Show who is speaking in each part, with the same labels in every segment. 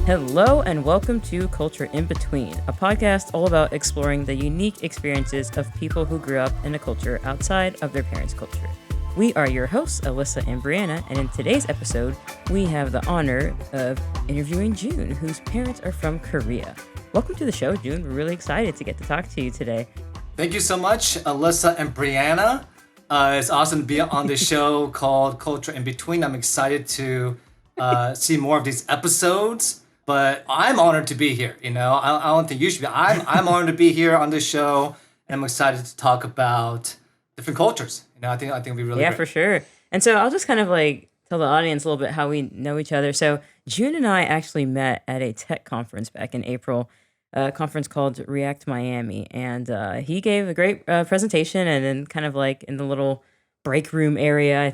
Speaker 1: Hello and welcome to Culture in Between, a podcast all about exploring the unique experiences of people who grew up in a culture outside of their parents' culture. We are your hosts, Alyssa and Brianna, and in today's episode, we have the honor of interviewing June, whose parents are from Korea. Welcome to the show, June. We're really excited to get to talk to you today.
Speaker 2: Thank you so much, Alyssa and Brianna. It's awesome to be on this show called Culture in Between. I'm excited to see more of these episodes. But I'm honored to be here. I don't think you should be. I'm honored to be here on this show, and I'm excited to talk about different cultures. I think it'll be really
Speaker 1: yeah,
Speaker 2: great.
Speaker 1: For sure. And so I'll just kind of tell the audience a little bit how we know each other. So June and I actually met at a tech conference back in April, a conference called React Miami, and he gave a great presentation. And then kind of in the little break room area,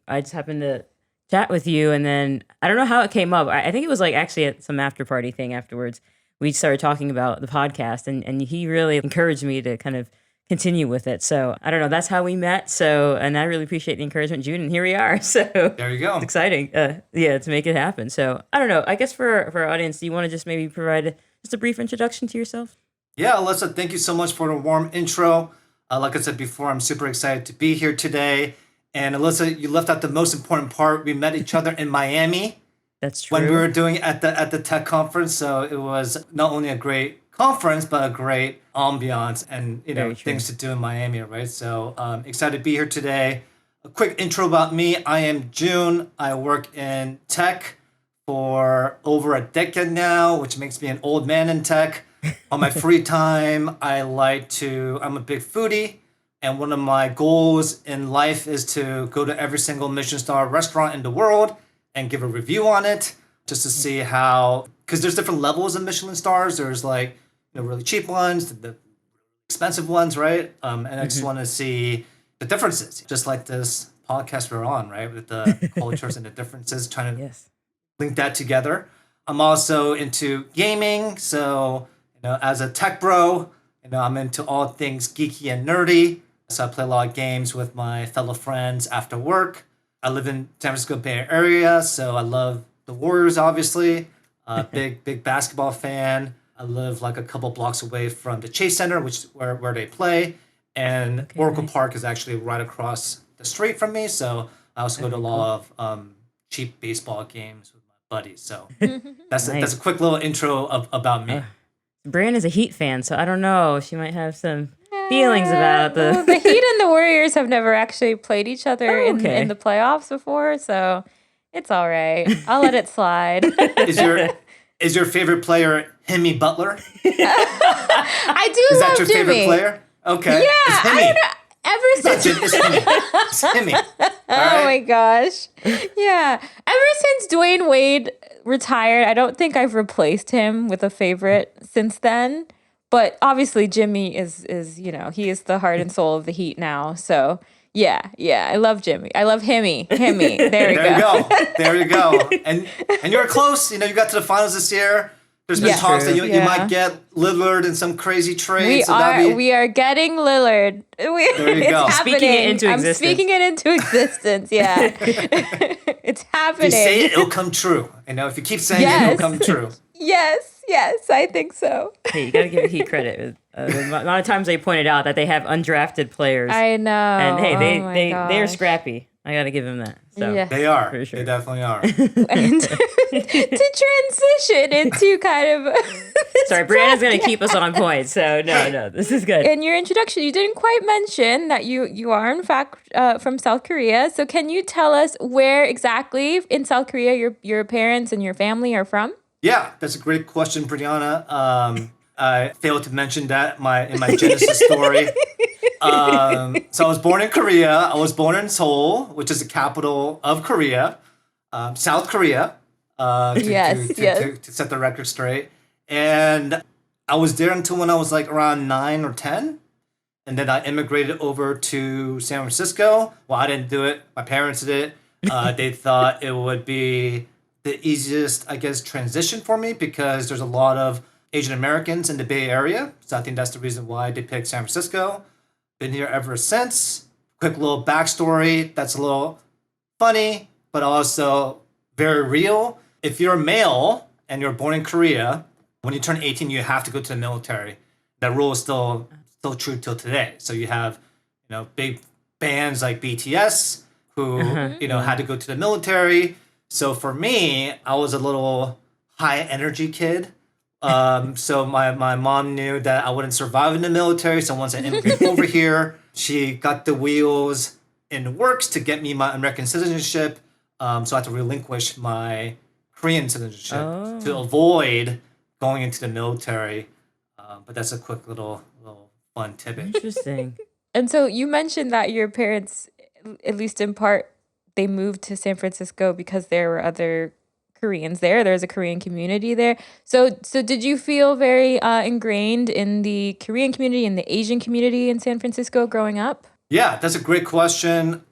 Speaker 1: I just happened to chat with you, and then I don't know how it came up. I think it was actually at some after party thing afterwards. We started talking about the podcast, and he really encouraged me to kind of continue with it. So I don't know, that's how we met. So, and I really appreciate the encouragement, June, and here we are. So
Speaker 2: there you go.
Speaker 1: It's exciting, to make it happen. So I don't know. I guess for our audience, do you want to just maybe provide just a brief introduction to yourself?
Speaker 2: Yeah, Alyssa, thank you so much for the warm intro. Like I said before, I'm super excited to be here today. And Alyssa, you left out the most important part. We met each other in Miami.
Speaker 1: That's true.
Speaker 2: When we were doing at the tech conference. So it was not only a great conference, but a great ambiance and things to do in Miami, right? So excited to be here today. A quick intro about me. I am June. I work in tech for over a decade now, which makes me an old man in tech. On my free time, I'm a big foodie. And one of my goals in life is to go to every single Michelin star restaurant in the world and give a review on it, just to see how, because there's different levels of Michelin stars. There's really cheap ones, the expensive ones, right? And I just want to see the differences, just like this podcast we're on, right? With the cultures and the differences, trying to link that together. I'm also into gaming. So, as a tech bro, I'm into all things geeky and nerdy. So I play a lot of games with my fellow friends after work. I live in San Francisco Bay Area, so I love the Warriors, obviously. Big basketball fan. I live a couple blocks away from the Chase Center, which is where they play. And Oracle Park is actually right across the street from me. So I also go to a lot of cheap baseball games with my buddies. So that's a quick little intro about me.
Speaker 1: Brian is a Heat fan, so I don't know. She might have some feelings about the...
Speaker 3: Well, the Heat and the Warriors have never actually played each other in the playoffs before, so it's all right. I'll let it slide.
Speaker 2: Is your favorite player Jimmy Butler?
Speaker 3: I do
Speaker 2: Is
Speaker 3: love
Speaker 2: that your
Speaker 3: Jimmy.
Speaker 2: favorite player? Okay.
Speaker 3: Yeah,
Speaker 2: it's Jimmy.
Speaker 3: I don't know. Ever since...
Speaker 2: It's Jimmy.
Speaker 3: Oh my gosh. Yeah. Ever since Dwayne Wade retired, I don't think I've replaced him with a favorite since then. But obviously Jimmy is he is the heart and soul of the Heat now. So yeah, I love Jimmy. I love Himmy. There
Speaker 2: you go. And you're close. You got to the finals this year. There's been talks that you might get Lillard in some crazy trade.
Speaker 3: We are getting Lillard.
Speaker 2: There you go.
Speaker 1: Speaking it into existence.
Speaker 3: I'm speaking it into existence. Yeah, it's happening.
Speaker 2: If you say it, it'll come true. If you keep saying it, it'll come true.
Speaker 3: Yes, I think so.
Speaker 1: Hey, you got to give Heat credit. The amount of times they pointed out that they have undrafted players.
Speaker 3: I know.
Speaker 1: And hey, they are scrappy. I got to give them that. So.
Speaker 3: Yeah.
Speaker 2: They are.
Speaker 1: For sure.
Speaker 2: They definitely are.
Speaker 3: And to transition into kind of...
Speaker 1: Sorry, Brianna's going to keep us on point. So no, this is good.
Speaker 3: In your introduction, you didn't quite mention that you are, in fact, from South Korea. So can you tell us where exactly in South Korea your parents and your family are from?
Speaker 2: Yeah, that's a great question, Brianna. I failed to mention that in my Genesis story. So I was born in Korea. I was born in Seoul, which is the capital of Korea, South Korea. To set the record straight. And I was there until when I was around 9 or 10. And then I immigrated over to San Francisco. Well, I didn't do it. My parents did it. They thought it would be the easiest, I guess, transition for me because there's a lot of Asian Americans in the Bay Area. So I think that's the reason why they picked San Francisco. Been here ever since. Quick little backstory that's a little funny, but also very real. If you're a male and you're born in Korea, when you turn 18, you have to go to the military. That rule is still true till today. So you have, big bands like BTS who, had to go to the military. So for me, I was a little high energy kid. So my mom knew that I wouldn't survive in the military. So once I immigrated over here, she got the wheels in the works to get me my American citizenship. So I had to relinquish my Korean citizenship to avoid going into the military. But that's a quick little fun tidbit.
Speaker 1: Interesting.
Speaker 3: And so you mentioned that your parents, at least in part, they moved to San Francisco because there were other Koreans there. There's a Korean community there. So did you feel very ingrained in the Korean community and the Asian community in San Francisco growing up?
Speaker 2: Yeah, that's a great question.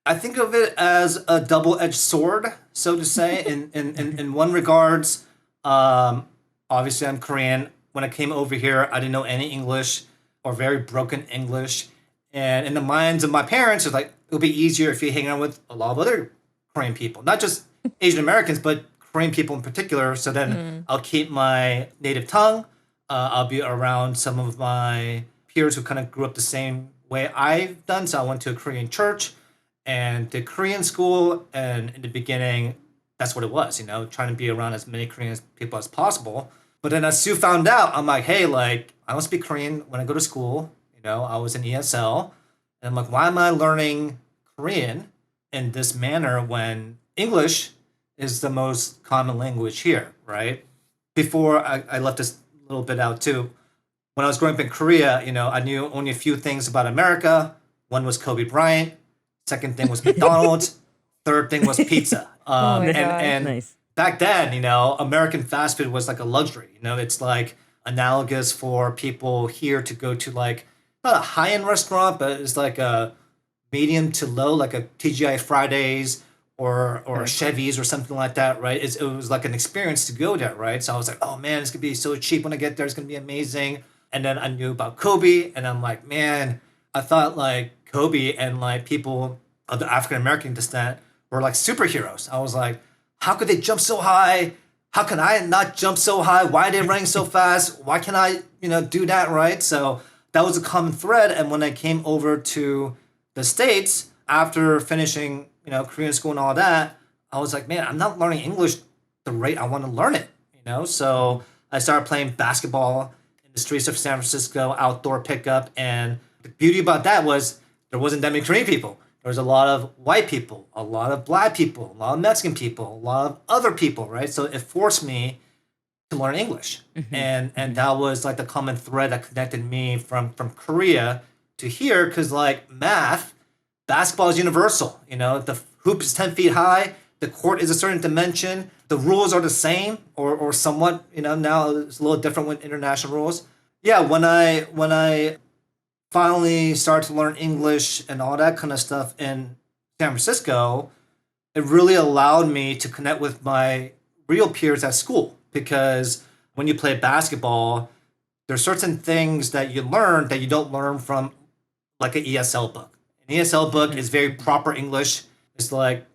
Speaker 2: I think of it as a double-edged sword, so to say. In one regards, obviously I'm Korean. When I came over here, I didn't know any English or very broken English. And in the minds of my parents, it's like, it would be easier if you hang out with a lot of other Korean people, not just Asian Americans, but Korean people in particular. So then I'll keep my native tongue. I'll be around some of my peers who kind of grew up the same way I've done. So I went to a Korean church and did Korean school. And in the beginning, that's what it was, trying to be around as many Korean people as possible. But then as Sue found out, I'm like, hey, I don't speak Korean when I go to school. I was in ESL. And I'm like, why am I learning Korean in this manner when English is the most common language here, right? Before I left this little bit out too, when I was growing up in Korea, I knew only a few things about America. One was Kobe Bryant. Second thing was McDonald's. Third thing was pizza. And
Speaker 1: Nice.
Speaker 2: back then, American fast food was like a luxury. It's like analogous for people here to go to not a high-end restaurant, but it's like a medium to low, like a TGI Fridays or a Chevy's or something like that, right? It was like an experience to go there, right? So I was like, oh man, it's gonna be so cheap when I get there. It's gonna be amazing. And then I knew about Kobe, and I'm like, man, I thought Kobe and people of the African American descent were like superheroes. I was like, how could they jump so high? How can I not jump so high? Why are they running so fast? Why can't I, do that, right? So that was a common thread. And when I came over to the States after finishing, Korean school and all that, I was like, man, I'm not learning English the rate I want to learn it, So I started playing basketball in the streets of San Francisco, outdoor pickup. And the beauty about that was there wasn't that many Korean people. There was a lot of white people, a lot of black people, a lot of Mexican people, a lot of other people, right? So it forced me to learn English. And that was the common thread that connected me from Korea to here, because math, basketball is universal. The hoop is 10 feet high, the court is a certain dimension, the rules are the same or somewhat, now it's a little different with international rules. Yeah, when I finally started to learn English and all that kind of stuff in San Francisco, it really allowed me to connect with my real peers at school, because when you play basketball, there's certain things that you learn that you don't learn from an ESL book. An ESL book is very proper English. It's like,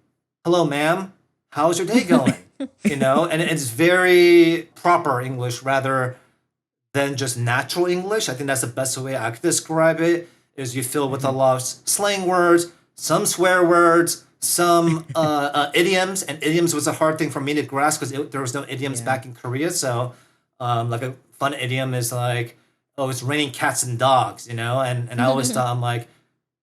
Speaker 2: hello, ma'am, how's your day going? And it's very proper English rather than just natural English. I think that's the best way I could describe it, is you fill with a lot of slang words, some swear words, some idioms. And idioms was a hard thing for me to grasp because there was no idioms back in Korea. So a fun idiom is oh, it's raining cats and dogs, and I always thought, I'm like,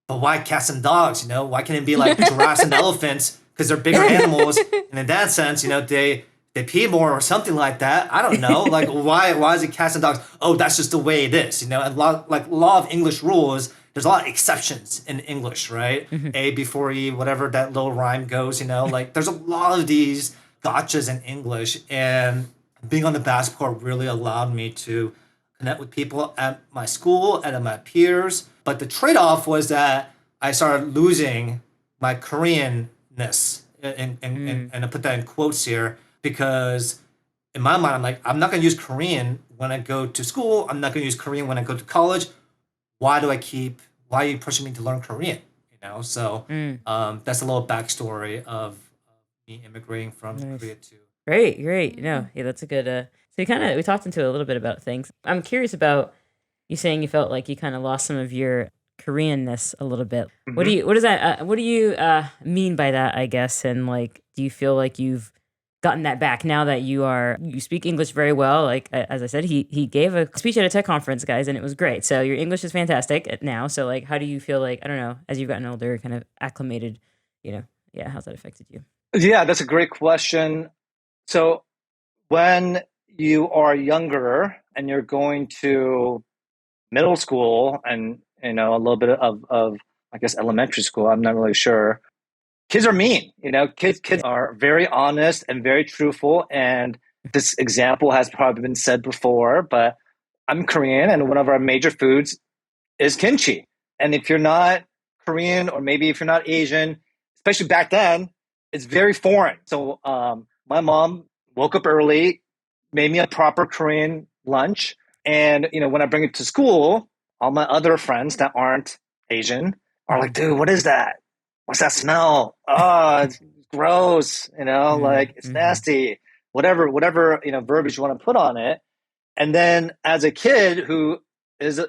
Speaker 2: but why cats and dogs, Why can't it be giraffes and elephants? Because they're bigger animals. And in that sense, they pee more or something like that. I don't know. Why is it cats and dogs? Oh, that's just the way it is. And a lot law of English rules, there's a lot of exceptions in English, right? A before E, whatever that little rhyme goes, there's a lot of these gotchas in English. And being on the basketball court really allowed me to connect with people at my school and at my peers. But the trade-off was that I started losing my Koreanness, and I put that in quotes here, because in my mind, I'm like, I'm not going to use Korean when I go to school. I'm not going to use Korean when I go to college. Why are you pushing me to learn Korean? So that's a little backstory of me immigrating from Korea to
Speaker 1: Great, great. No, yeah, that's a good. So we talked into a little bit about things. I'm curious about you saying you felt like you kind of lost some of your Koreanness a little bit.
Speaker 2: Hmm.
Speaker 1: What does that? What do you mean by that? I guess, and like, do you feel like you've gotten that back now that you speak English very well? Like as I said, he gave a speech at a tech conference, guys, and it was great. So your English is fantastic now. So like, how do you feel like I don't know as you've gotten older, kind of acclimated? You know, yeah, how's that affected you?
Speaker 4: Yeah, that's a great question. So when you are younger and you're going to middle school and a little bit of I guess elementary school, I'm not really sure. Kids are mean, kids
Speaker 1: Yeah.
Speaker 4: are very honest and very truthful. And this example has probably been said before, but I'm Korean and one of our major foods is kimchi. And if you're not Korean or maybe if you're not Asian, especially back then, it's very foreign. So my mom woke up early, made me a proper Korean lunch. And, when I bring it to school, all my other friends that aren't Asian are like,
Speaker 1: Mhm.
Speaker 4: dude, what is that? What's that smell? Oh, it's gross. Like it's
Speaker 1: Mm-hmm.
Speaker 4: nasty. Whatever, verbiage you want to put on it. And then as a kid who is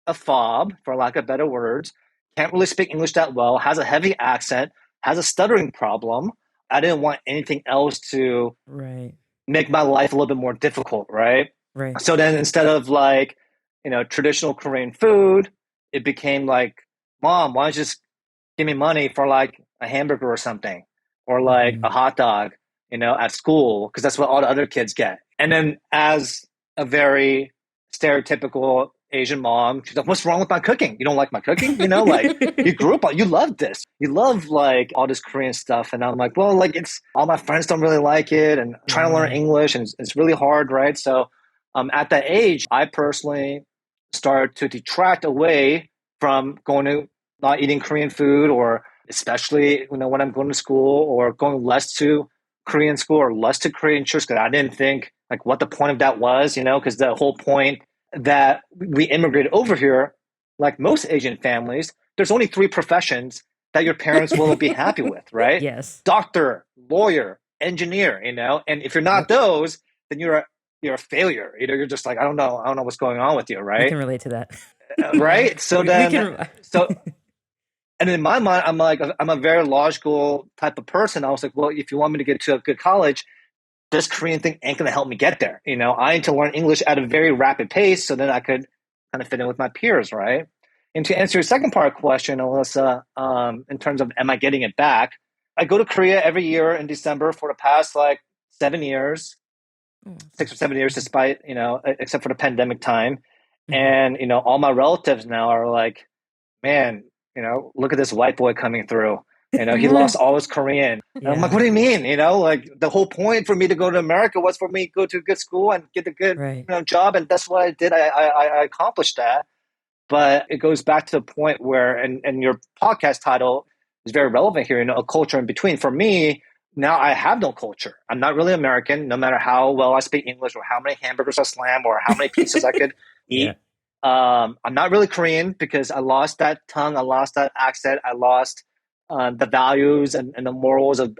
Speaker 4: a fob, for lack of better words, can't really speak English that well, has a heavy accent, has a stuttering problem, I didn't want anything else to
Speaker 1: Right.
Speaker 4: make my life a little bit more difficult, right?
Speaker 1: Right.
Speaker 4: So then instead of like, traditional Korean food, it became like, Mom, why don't you just give me money for like a hamburger or something, or like
Speaker 1: Mm-hmm.
Speaker 4: a hot dog, at school, because that's what all the other kids get. And then as a very stereotypical Asian mom, she's like, what's wrong with my cooking? You don't like my cooking? Like you grew up on, you love this. You love like all this Korean stuff. And I'm like, well, like it's all my friends don't really like it. And I'm trying to learn
Speaker 1: Right.
Speaker 4: English and it's really hard, right? So at that age, I personally started to detract away from going to not eating Korean food, or especially when I'm going to school or going less to Korean school or less to Korean church, because I didn't think like what the point of that was, because the whole point that we immigrated over here, like most Asian families, there's only three professions that your parents will be happy with, right?
Speaker 1: Yes.
Speaker 4: Doctor, lawyer, engineer, and if you're not
Speaker 1: Yep.
Speaker 4: those, then you're a failure. You're just like, I don't know what's going on with you,
Speaker 1: We
Speaker 4: right?
Speaker 1: can relate to that.
Speaker 4: Right. So
Speaker 1: We
Speaker 4: then,
Speaker 1: can.
Speaker 4: so and in my mind, I'm like, I'm a very logical type of person. I was like, well, if you want me to get to a good college, this Korean thing ain't going to help me get there. I need to learn English at a very rapid pace so then I could kind of fit in with my peers, right? And to answer your second part of the question, Alyssa, in terms of am I getting it back? I go to Korea every year in December for the past like 7 years,
Speaker 1: Oh,
Speaker 4: 6 or 7 years,
Speaker 1: mhm,
Speaker 4: despite, except for the pandemic time.
Speaker 1: mhm.
Speaker 4: And, all my relatives now are like, man, look at this white boy coming through. He lost all his Korean. And I'm like,
Speaker 1: Yeah.
Speaker 4: what do you mean? Like the whole point for me to go to America was for me to go to a good school and get a good,
Speaker 1: Right.
Speaker 4: job. And that's what I did. I accomplished that. But it goes back to the point where, and your podcast title is very relevant here, a culture in between. For me, now I have no culture. I'm not really American, no matter how well I speak English or how many hamburgers I slam or how many pizzas I could
Speaker 1: Yeah.
Speaker 4: eat. I'm not really Korean because I lost that tongue, I lost that accent, I lost the values and the morals of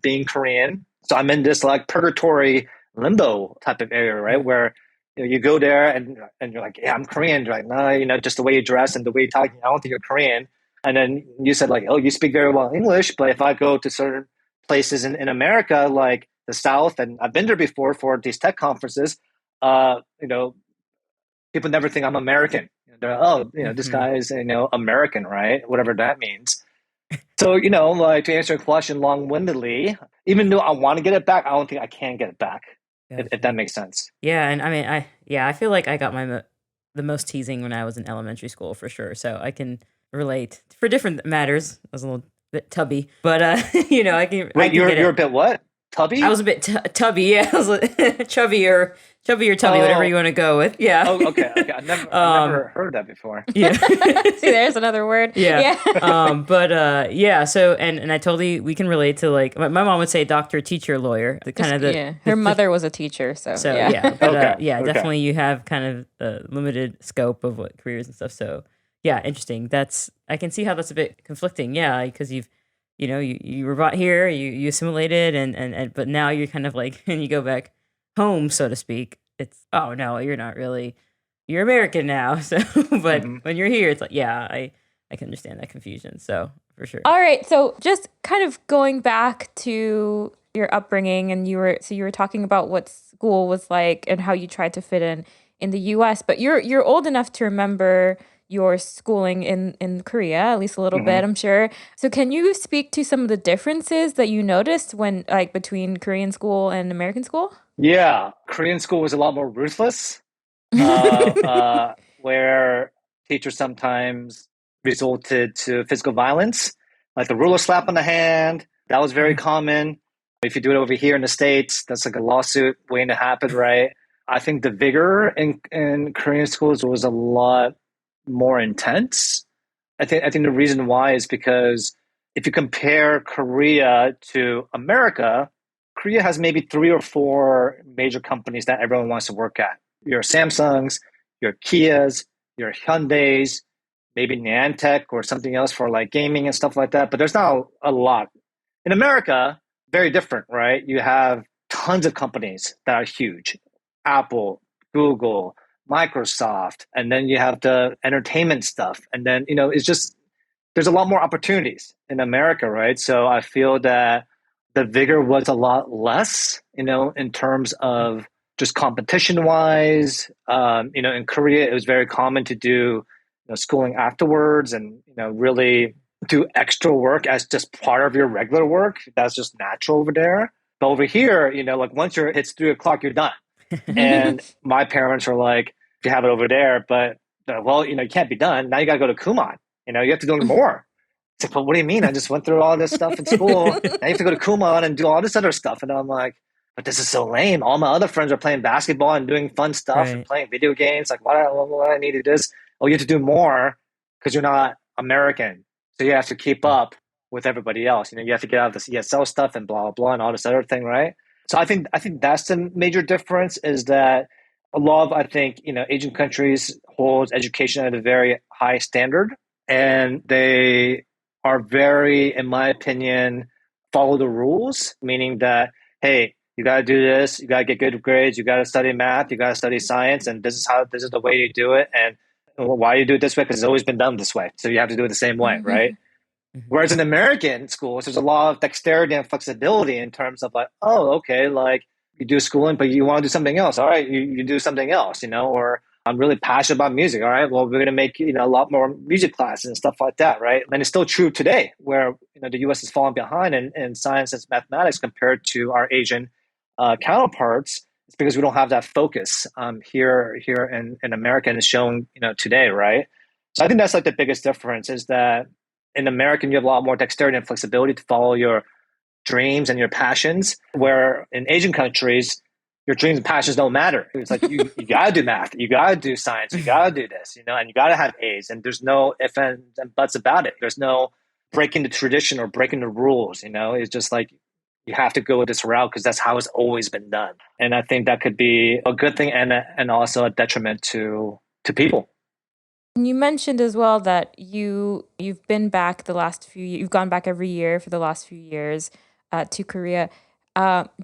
Speaker 4: being Korean. So I'm in this like purgatory limbo type of area, right?
Speaker 1: Mm.
Speaker 4: Where you go there and you're like, yeah, I'm Korean. You're like, no, just the way you dress and the way you talk, I don't think you're Korean. And then you said like, oh, you speak very well English, but if I go to certain places in America, like the South, and I've been there before for these tech conferences, uh, you know, people never think I'm American. They're like, oh, this
Speaker 1: Mhm.
Speaker 4: guy is, American, right? Whatever that means. So, like to answer your question long-windedly, even though I want to get it back, I don't think I can get it back, if that
Speaker 1: Gotcha.
Speaker 4: makes sense.
Speaker 1: Yeah, and I mean, I feel like I got the most teasing when I was in elementary school for sure. So I can relate for different matters. I was a little bit tubby, but I
Speaker 4: Wait,
Speaker 1: can get
Speaker 4: you're a
Speaker 1: it.
Speaker 4: bit what?
Speaker 1: I
Speaker 4: Tubby?
Speaker 1: was a bit tubby, yeah. I was like, chubby or tubby, whatever you
Speaker 4: Oh,
Speaker 1: want to go with. Yeah.
Speaker 4: oh, okay, okay. I
Speaker 1: um,
Speaker 4: never heard that before.
Speaker 1: yeah.
Speaker 3: See, there's another word.
Speaker 1: Yeah.
Speaker 3: Yeah.
Speaker 1: But yeah, so and I totally we can relate to like my mom would say doctor, teacher, lawyer. The kind
Speaker 3: Just
Speaker 1: of
Speaker 3: yeah.
Speaker 1: the
Speaker 3: Her mother was a teacher, so
Speaker 1: so
Speaker 3: yeah.
Speaker 1: yeah, but
Speaker 4: Okay,
Speaker 1: yeah,
Speaker 4: okay.
Speaker 1: definitely you have kind of a limited scope of what careers and stuff. So yeah, interesting. That's I can see how that's a bit conflicting. Yeah, because you've you were brought here, you assimilated, and but now you're kind of like, and you go back home, so to speak. It's, oh no, you're not really, you're American now. So, but
Speaker 4: Mm-hmm.
Speaker 1: when you're here, it's like, yeah, I can understand that confusion. So for sure.
Speaker 3: All right, so just kind of going back to your upbringing, and you were talking about what school was like and how you tried to fit in the U.S. But you're old enough to remember your schooling in Korea, at least a little
Speaker 4: Mm-hmm.
Speaker 3: bit, I'm sure. So can you speak to some of the differences that you noticed when, like, between Korean school and American school?
Speaker 4: Yeah, Korean school was a lot more ruthless, where teachers sometimes resorted to physical violence, like the ruler slap on the hand. That was very common. If you do it over here in the States, that's like a lawsuit waiting to happen, right? I think the vigor in Korean schools was a lot more intense. I think the reason why is because if you compare Korea to America, Korea has maybe 3 or 4 major companies that everyone wants to work at. Your Samsungs, your Kias, your Hyundais, maybe Niantic or something else for like gaming and stuff like that. But there's not a lot. In America, very different, right? You have tons of companies that are huge. Apple, Google, Microsoft, and then you have the entertainment stuff. And then, it's just, there's a lot more opportunities in America, right? So I feel that the vigor was a lot less, in terms of just competition wise. In Korea, it was very common to do schooling afterwards and, really do extra work as just part of your regular work. That's just natural over there. But over here, like once it's 3 o'clock, you're done. And my parents are like, if you have it over there, but well, you can't be done. Now you got to go to Kumon. You have to do more. It's like, but what do you mean? I just went through all this stuff in school. Now you have to go to Kumon and do all this other stuff. And I'm like, but this is so lame. All my other friends are playing basketball and doing fun stuff and
Speaker 1: Right.
Speaker 4: playing video games. Like, what I need to do this? Oh, you have to do more because you're not American. So you have to keep up with everybody else. You have to get out of this ESL stuff and blah, blah, blah, and all this other thing, right? So I think that's the major difference is that a lot of, I think, Asian countries hold education at a very high standard, and they are very, in my opinion, follow the rules, meaning that, hey, you got to do this, you got to get good grades, you got to study math, you got to study science, and this is the way you do it. And why do you do it this way? Because it's always been done this way. So you have to do it the same way, right? Whereas in American schools, there's a lot of dexterity and flexibility in terms of like, oh, okay, like you do schooling, but you want to do something else. All right, you do something else, or I'm really passionate about music. All right, well, we're going to make, a lot more music classes and stuff like that, right? And it's still true today where, the US is falling behind in science and mathematics compared to our Asian counterparts. It's because we don't have that focus here in America, and it's shown, today, right? So I think that's like the biggest difference is that in America, you have a lot more dexterity and flexibility to follow your dreams and your passions, where in Asian countries, your dreams and passions don't matter. It's like you got to do math, you got to do science, you got to do this, and you got to have A's, and there's no ifs and buts about it. There's no breaking the tradition or breaking the rules. It's just like you have to go this route because that's how it's always been done. And I think that could be a good thing and also a detriment to people.
Speaker 3: You mentioned as well that you've been back you've gone back every year for the last few years to Korea.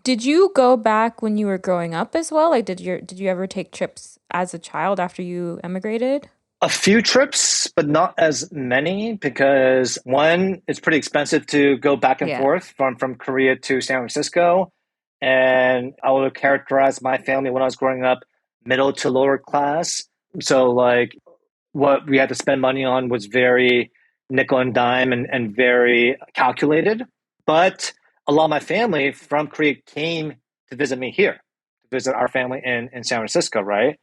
Speaker 3: Did you go back when you were growing up as well? Like, did you ever take trips as a child after you emigrated?
Speaker 4: A few trips, but not as many because one, it's pretty expensive to go back and
Speaker 3: Yeah.
Speaker 4: forth from Korea to San Francisco. And I would characterize my family when I was growing up middle to lower class. So like what we had to spend money on was very nickel and dime and very calculated. But a lot of my family from Korea came to visit me here, to visit our family in San Francisco, right?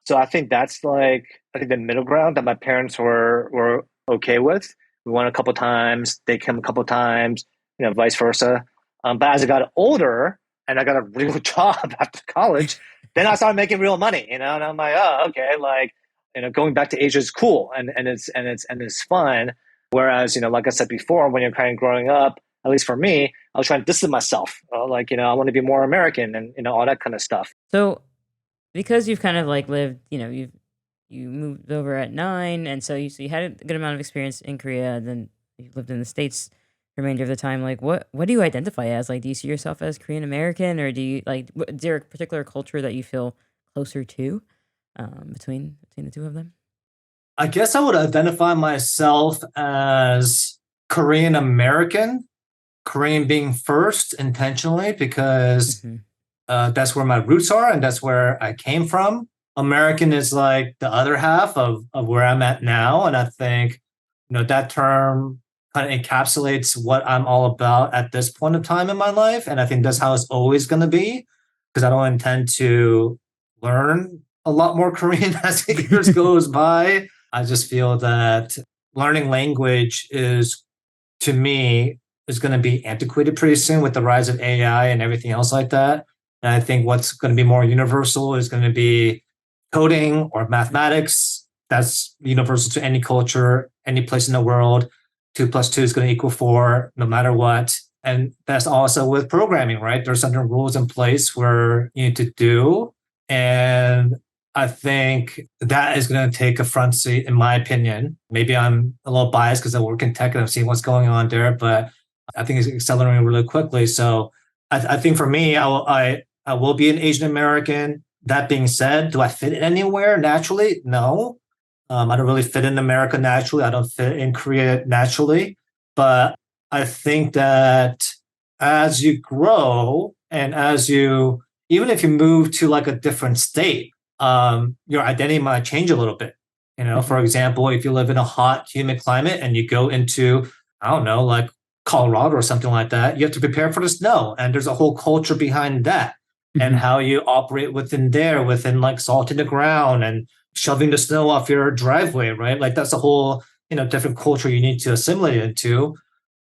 Speaker 4: So I think that's like the middle ground that my parents were okay with. We went a couple times, they came a couple times, vice versa. But as I got older and I got a real job after college, then I started making real money, and I'm like, oh, okay, like going back to Asia is cool and it's fun. Whereas, like I said before, when you're kind of growing up, at least for me, I was trying to distance myself. Like, I want to be more American and, all that kind of stuff.
Speaker 1: So because you've kind of like lived, you moved over at 9, and so you had a good amount of experience in Korea, and then you lived in the States remainder of the time, like what do you identify as? Like, do you see yourself as Korean American, or do you like is there a particular culture that you feel closer to between the two of them?
Speaker 2: I guess I would identify myself as Korean American, Korean being first intentionally because
Speaker 1: Hmm.
Speaker 2: that's where my roots are and that's where I came from. American is like the other half of where I'm at now. And I think, that term kind of encapsulates what I'm all about at this point of time in my life. And I think that's how it's always going to be because I don't intend to learn a lot more Korean as the years goes by. I just feel that learning language is, to me, is going to be antiquated pretty soon with the rise of AI and everything else like that. And I think what's going to be more universal is going to be coding or mathematics. That's universal to any culture, any place in the world. 2 plus 2 is going to equal 4, no matter what. And that's also with programming, right? There's certain rules in place where you need to do. And I think that is going to take a front seat, in my opinion. Maybe I'm a little biased because I work in tech and I've seen what's going on there, but I think it's accelerating really quickly. So I think for me, I will be an Asian American. That being said, do I fit anywhere naturally? No. I don't really fit in America naturally. I don't fit in Korea naturally. But I think that as you grow and even if you move to like a different state, your identity might change a little bit. For example, if you live in a hot, humid climate and you go into, I don't know, like Colorado or something like that, you have to prepare for the snow. And there's a whole culture behind that and how you operate within like salting the ground and shoving the snow off your driveway, right? Like that's a whole, different culture you need to assimilate into.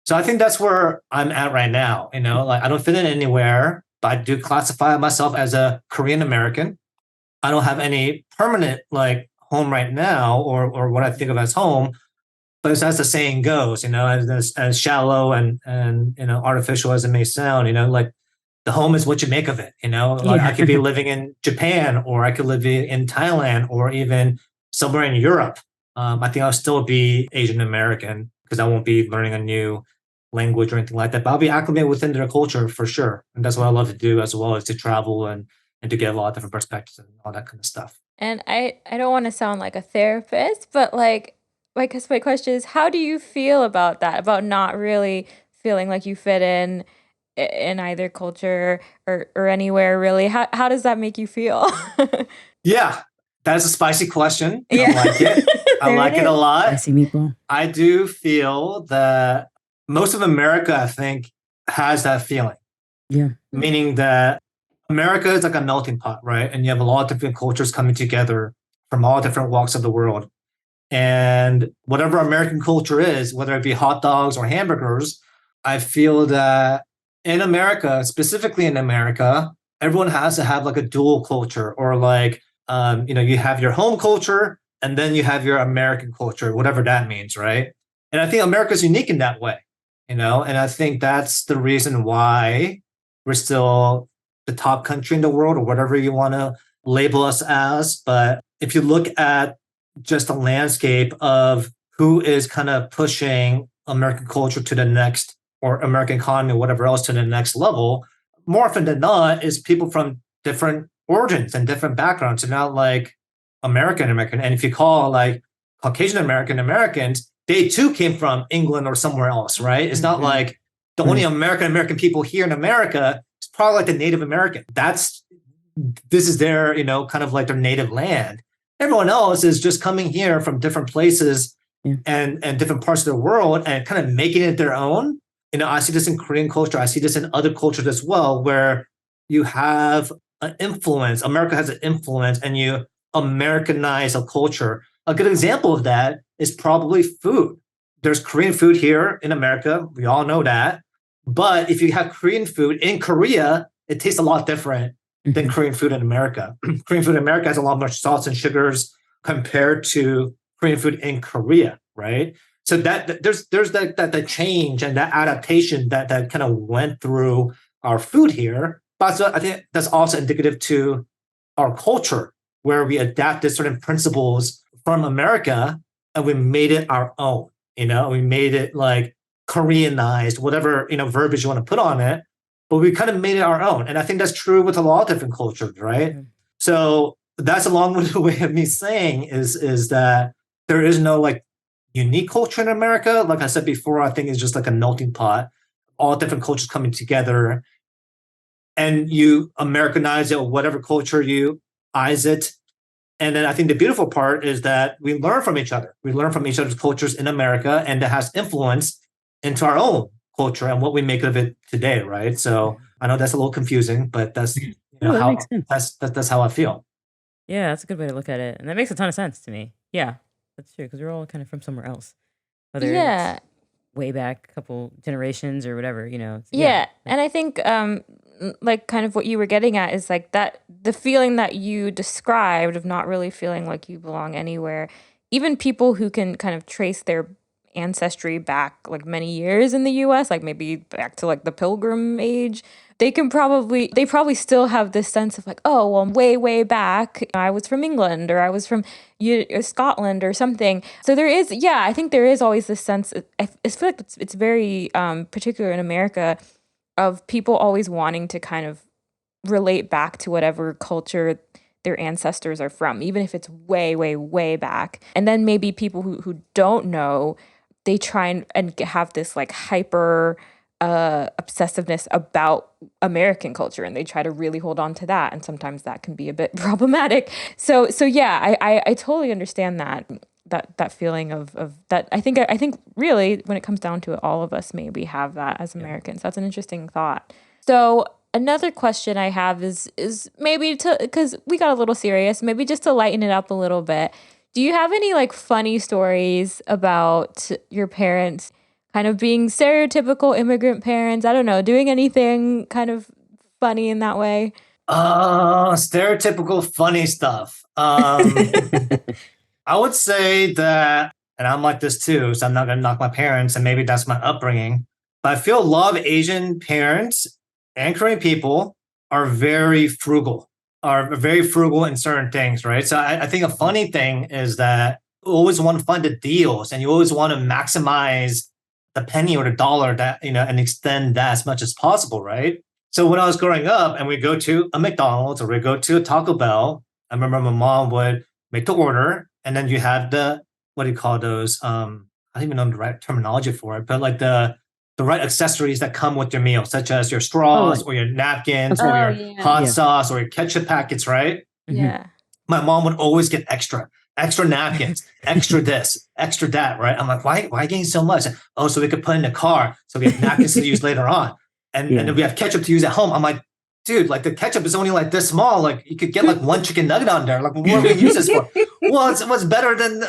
Speaker 2: So I think that's where I'm at right now. Like I don't fit in anywhere, but I do classify myself as a Korean American. I don't have any permanent like home right now or what I think of as home. But as the saying goes, as shallow and artificial as it may sound, like the home is what you make of it. Like I
Speaker 1: Yeah.
Speaker 2: could be living in Japan or I could live in Thailand or even somewhere in Europe. I think I'll still be Asian American because I won't be learning a new language or anything like that. But I'll be acclimated within their culture for sure. And that's what I love to do as well, is to travel and to get a lot of different perspectives and all that kind of stuff.
Speaker 3: And I don't want to sound like a therapist, but like, I guess my question is, how do you feel about that? About not really feeling like you fit in either culture or anywhere really? How does that make you feel?
Speaker 2: Yeah, that is a spicy question. I
Speaker 3: Yeah.
Speaker 2: like it. I
Speaker 3: There
Speaker 2: like
Speaker 3: it
Speaker 2: it a
Speaker 3: is.
Speaker 2: lot.
Speaker 1: Spicy meatball.
Speaker 2: I do feel that most of America, I think, has that feeling,
Speaker 1: Yeah.
Speaker 2: meaning that America is like a melting pot, right? And you have a lot of different cultures coming together from all different walks of the world. And whatever American culture is, whether it be hot dogs or hamburgers, I feel that in America, specifically in America, everyone has to have like a dual culture or like, you have your home culture and then you have your American culture, whatever that means, right? And I think America's unique in that way, and I think that's the reason why we're still the top country in the world or whatever you want to label us as. But if you look at just the landscape of who is kind of pushing American culture to the next or American economy or whatever else to the next level, more often than not is people from different origins and different backgrounds and not like American American. And if you call like Caucasian American Americans, they too came from England or somewhere else, right? It's not like the only American American people here in America is probably like the Native American. This is their, kind of like their native land. Everyone else is just coming here from different places and different parts of the world and kind of making it their own. I see this in Korean culture. I see this in other cultures as well, where you have an influence. America has an influence and you Americanize a culture. A good example of that is probably food. There's Korean food here in America. We all know that. But if you have Korean food in Korea, it tastes a lot different than Korean food in America. Korean food in America has a lot more salts and sugars compared to Korean food in Korea, right? So that there's that change and that adaptation that kind of went through our food here. But so I think that's also indicative to our culture, where we adapted certain principles from America and we made it our own. We made it like Koreanized, whatever, verbiage you want to put on it, but we kind of made it our own. And I think that's true with a lot of different cultures, right?
Speaker 1: Mm.
Speaker 2: So that's a long-winded way of me saying is that there is no like unique culture in America. Like I said before, I think it's just like a melting pot, all different cultures coming together, and you Americanize it or whatever culture you eyes it. And then I think the beautiful part is that we learn from each other. We learn from each other's cultures in America, and that has influence into our own culture and what we make of it today, right? So I know that's a little confusing, but that's
Speaker 1: No, that
Speaker 2: how
Speaker 1: makes sense.
Speaker 2: that's how I feel.
Speaker 1: Yeah, that's a good way to look at it. And that makes a ton of sense to me. Yeah, that's true. Because we're all kind of from somewhere else. Whether
Speaker 3: Yeah.
Speaker 1: it's way back a couple generations or whatever,
Speaker 3: Yeah. And I think like kind of what you were getting at is like that the feeling that you described of not really feeling like you belong anywhere. Even people who can kind of trace their ancestry back like many years in the US, like maybe back to like the Pilgrim age, they probably still have this sense of like, oh, well, way back, I was from England or I was from Scotland or something. So there is, yeah, I think there is always this sense. I feel like it's very particular in America of people always wanting to kind of relate back to whatever culture their ancestors are from, even if it's way back. And then maybe people who don't know, they try and have this like hyper obsessiveness about American culture, and they try to really hold on to that, and sometimes that can be a bit problematic. So yeah, I totally understand that feeling of that. I think really when it comes down to it, all of us maybe have that as Americans. That's an interesting thought. So another question I have is maybe because we got a little serious, maybe just to lighten it up a little bit. Do you have any like funny stories about your parents kind of being stereotypical immigrant parents? I don't know, doing anything kind of funny in that way?
Speaker 2: Stereotypical funny stuff. I would say that, and I'm like this too, so I'm not gonna knock my parents, and maybe that's my upbringing. But I feel a lot of Asian parents and Korean people are very frugal, in certain things, right? So I think a funny thing is that you always want to find the deals, and you always want to maximize the penny or the dollar that and extend that as much as possible, right? So when I was growing up, and we go to a McDonald's or we go to a Taco Bell, I remember my mom would make the order, and then you had the what do you call those? I don't even know the right terminology for it, but like the right accessories that come with your meal, such as your straws or your napkins or your hot sauce or your ketchup packets, right?
Speaker 3: Yeah.
Speaker 2: My mom would always get extra napkins, extra this, extra that, right? I'm like, why getting so much? Oh, so we could put in the car, so we have napkins to use later on, and then we have ketchup to use at home. I'm like, dude, like the ketchup is only like this small. Like you could get like one chicken nugget on there. Like what are we gonna use this for? Well, it's what's better than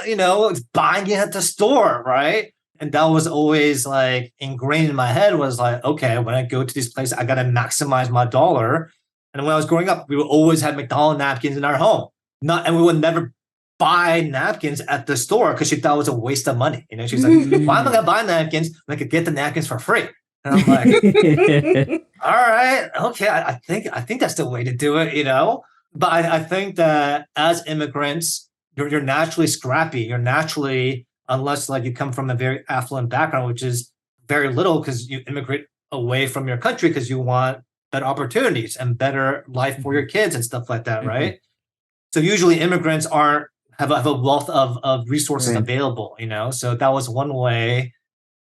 Speaker 2: buying it at the store, right? And that was always like ingrained in my head was like, okay, when I go to this place, I gotta maximize my dollar. And when I was growing up, we would always have McDonald's napkins in our home. And we would never buy napkins at the store because she thought it was a waste of money. She's like, why am I gonna buy napkins when I could get the napkins for free? And I'm like, all right, okay, I think that's the way to do it, But I think that as immigrants, you're naturally scrappy. You're naturally, unless like you come from a very affluent background, which is very little because you immigrate away from your country because you want better opportunities and better life for your kids and stuff like that, right? So usually immigrants have a wealth of resources available, So that was one way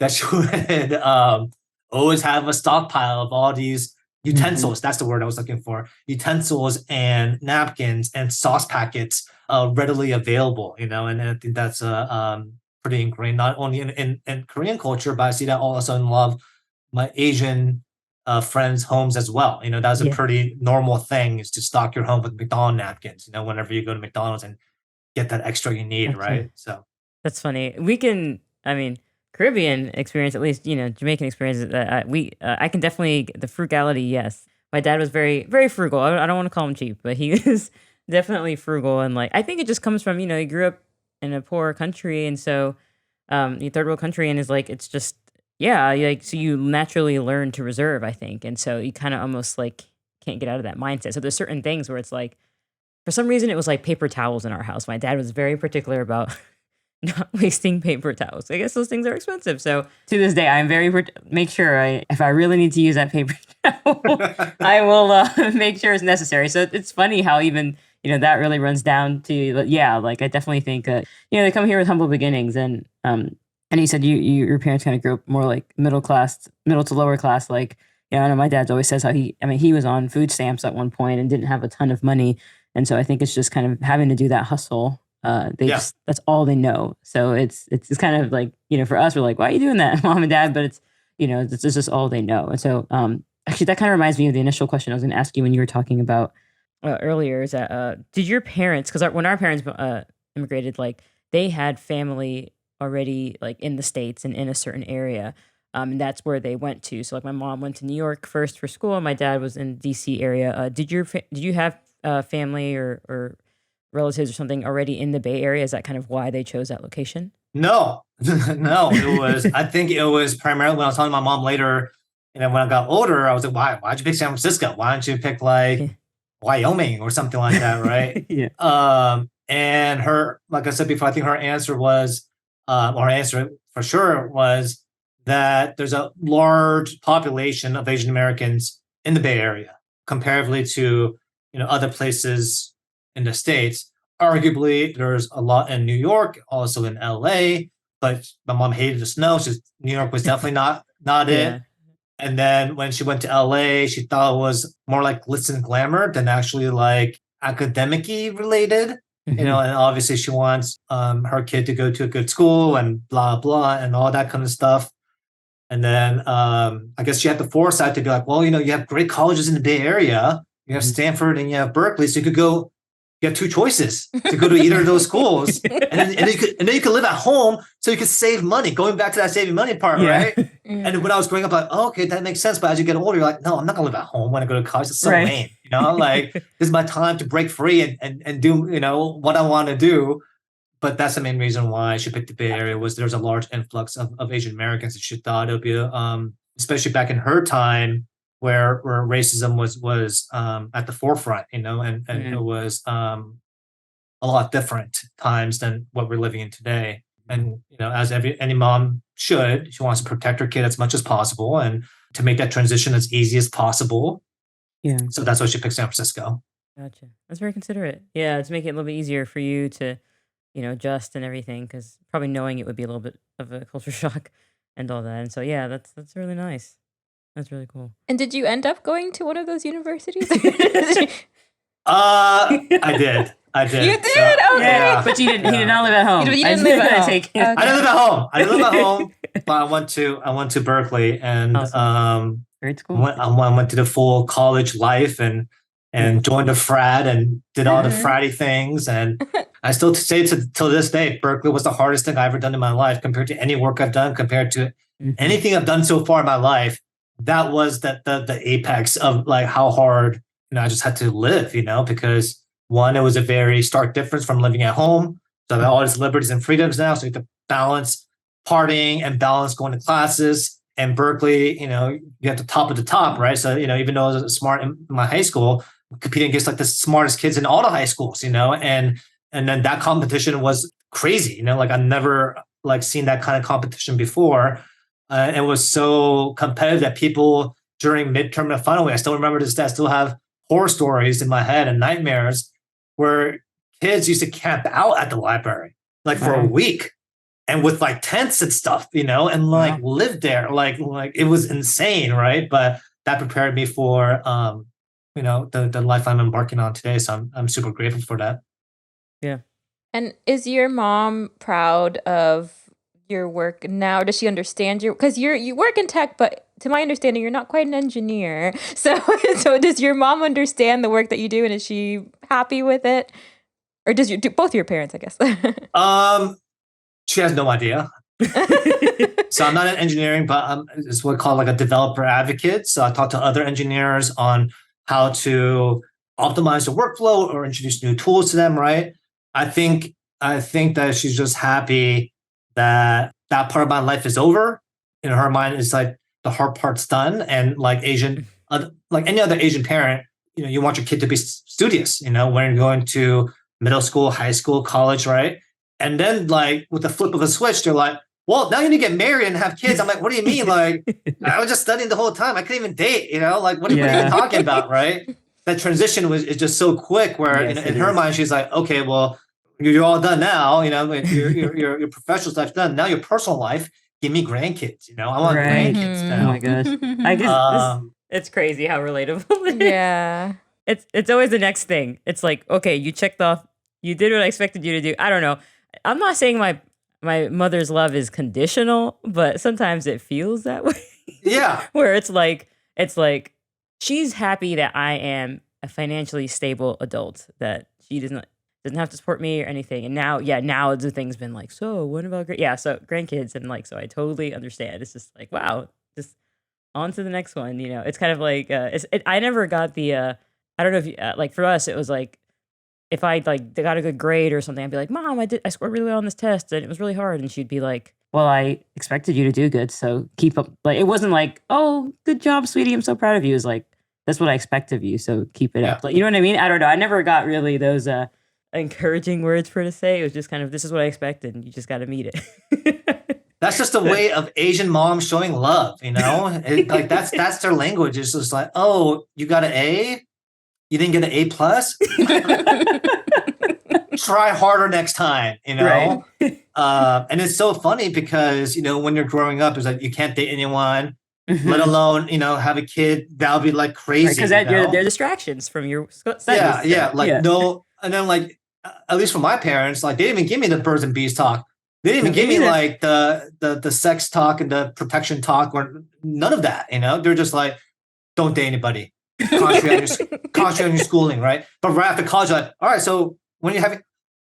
Speaker 2: that you would always have a stockpile of all these utensils. That's the word I was looking for. Utensils and napkins and sauce packets readily available, And I think that's pretty ingrained, not only in Korean culture, but I see that also in a lot of my Asian friends' homes as well. That's a pretty normal thing is to stock your home with McDonald's napkins, whenever you go to McDonald's and get that extra you need, right? So
Speaker 1: that's funny. Caribbean experience, at least, Jamaican experience, I can definitely, the frugality, yes. My dad was very, very frugal. I don't want to call him cheap, but he was definitely frugal. And like, I think it just comes from, he grew up in a poor country. And so, the third world country, and is like, it's just, so you naturally learn to reserve, I think. And so you kind of almost like can't get out of that mindset. So there's certain things where it's like, for some reason, it was like paper towels in our house. My dad was very particular about not wasting paper towels. I guess those things are expensive. So to this day, I'm very make sure if I really need to use that paper towel, I will make sure it's necessary. So it's funny how even that really runs down to like I definitely think they come here with humble beginnings, and you said your parents kind of grew up more like middle to lower class. Like I know my dad always says how he was on food stamps at one point and didn't have a ton of money, and so I think it's just kind of having to do that hustle. That's all they know. So it's kind of like, for us, we're like, why are you doing that, mom and dad? But it's just all they know. And so, actually that kind of reminds me of the initial question I was going to ask you when you were talking about earlier is that, did your parents, because when our parents immigrated, like they had family already like in the States and in a certain area. And that's where they went to. So like my mom went to New York first for school, and my dad was in DC area. Did you have family or relatives or something already in the Bay Area? Is that kind of why they chose that location?
Speaker 2: No, no, I think it was primarily when I was talking to my mom later, when I got older, I was like, why'd you pick San Francisco? Why don't you pick like Wyoming or something like that, right?
Speaker 1: Yeah.
Speaker 2: And her, like I said before, I think her answer was, or her answer for sure was that there's a large population of Asian Americans in the Bay Area comparatively to, other places in the States. Arguably, there's a lot in New York, also in LA, but my mom hated the snow. New York was definitely not
Speaker 1: Yeah.
Speaker 2: it. And then when she went to LA, she thought it was more like glitz and glamour than actually like academic-y related.
Speaker 1: Mhm.
Speaker 2: And obviously she wants her kid to go to a good school and blah, blah, and all that kind of stuff. And then I guess she had the foresight to be like, well, you have great colleges in the Bay Area. You have Stanford and you have Berkeley. So you have two choices to go to either of those schools. And then you could live at home so you could save money. Going back to that saving money part, right? And when I was growing up, like, oh, okay, that makes sense. But as you get older, you're like, no, I'm not gonna live at home when I go to college. It's so lame. Like this is my time to break free and do, what I want to do. But that's the main reason why she picked the Bay Area was there's a large influx of Asian Americans, and she thought it would be especially back in her time where racism was at the forefront, and it was a lot different times than what we're living in today. And as any mom should, she wants to protect her kid as much as possible and to make that transition as easy as possible.
Speaker 1: Yeah.
Speaker 2: So that's why she picked San Francisco.
Speaker 1: Gotcha. That's very considerate. Yeah, to make it a little bit easier for you to adjust and everything, because probably knowing it would be a little bit of a culture shock and all that. And so, yeah, that's really nice. That's really cool.
Speaker 3: And did you end up going to one of those universities?
Speaker 2: I did.
Speaker 3: You did?
Speaker 2: So,
Speaker 3: okay.
Speaker 2: Yeah.
Speaker 1: But you didn't. He did not live at home.
Speaker 3: You didn't live at home.
Speaker 1: Okay.
Speaker 2: I didn't live at home. But I went to Berkeley and
Speaker 1: Awesome. Great school.
Speaker 2: I went to the full college life and joined a frat and did all the fratty things. And I still say till this day, Berkeley was the hardest thing I ever done in my life compared to any work I've done, compared to anything I've done so far in my life. That was the apex of like how hard I just had to live, because one, it was a very stark difference from living at home. So I have all these liberties and freedoms now. So you have to balance partying and balance going to classes. And Berkeley, you have the top of the top, right? So, even though I was smart in my high school, competing against like the smartest kids in all the high schools, and then that competition was crazy, like I never like seen that kind of competition before. It was so competitive that people during midterm and final week, I still remember this day, I still have horror stories in my head and nightmares where kids used to camp out at the library like for a week and with like tents and stuff, and like live there. Like it was insane, right? But that prepared me for the life I'm embarking on today. So I'm super grateful for that.
Speaker 1: Yeah.
Speaker 3: And is your mom proud of your work now? Does she understand because you work in tech, but to my understanding, you're not quite an engineer. So does your mom understand the work that you do, and is she happy with it? Or do both your parents, I guess?
Speaker 2: She has no idea. So I'm not in engineering, but it's what I call like a developer advocate. So I talk to other engineers on how to optimize the workflow or introduce new tools to them, right? I think that she's just happy that part of my life is over. In her mind, it's like the hard part's done. And like like any other Asian parent, you want your kid to be studious, when you're going to middle school, high school, college, right? And then like with the flip of a switch, they're like, well, now you need to get married and have kids. I'm like, what do you mean? Like, I was just studying the whole time. I couldn't even date, like, what are you even talking about, right? That transition is just so quick where in her mind, she's like, okay, well, you're all done now, your professional life's done. Now your personal life, give me grandkids, I want grandkids now.
Speaker 1: Oh my gosh. I guess it's crazy how relatable it is.
Speaker 3: Yeah.
Speaker 1: It's always the next thing. It's like, okay, you checked off, you did what I expected you to do. I don't know. I'm not saying my mother's love is conditional, but sometimes it feels that way.
Speaker 2: Yeah.
Speaker 1: Where it's like she's happy that I am a financially stable adult, that she doesn't have to support me or anything. And now the thing's been like, so what about so grandkids, and like, so I totally understand. It's just like, wow, just on to the next one. It's kind of like I never got the I don't know if you, like for us it was like, if I like got a good grade or something, I'd be like, Mom, I scored really well on this test and it was really hard. And she'd be like, well, I expected you to do good, so keep up. Like, it wasn't like, oh, good job, sweetie, I'm so proud of you. It was like, that's what I expect of you, so keep it up. Like, you know what I mean? I don't know. I never got really those encouraging words for her to say. It was just kind of, this is what I expected, and you just got to meet it.
Speaker 2: That's just a way of Asian moms showing love, like that's their language. It's just like, oh, you got an A? You didn't get an A plus? Try harder next time,
Speaker 1: Right.
Speaker 2: And it's so funny because, when you're growing up, it's like you can't date anyone, let alone, have a kid. That would be like crazy.
Speaker 1: Because they're distractions from your studies.
Speaker 2: Yeah. No. And then like, at least for my parents, like they didn't even give me the birds and bees talk. They didn't even give me like the sex talk and the protection talk, or none of that, They're just like, don't date anybody. Concentrate on your schooling, right? But right after college, like, all right, so when you having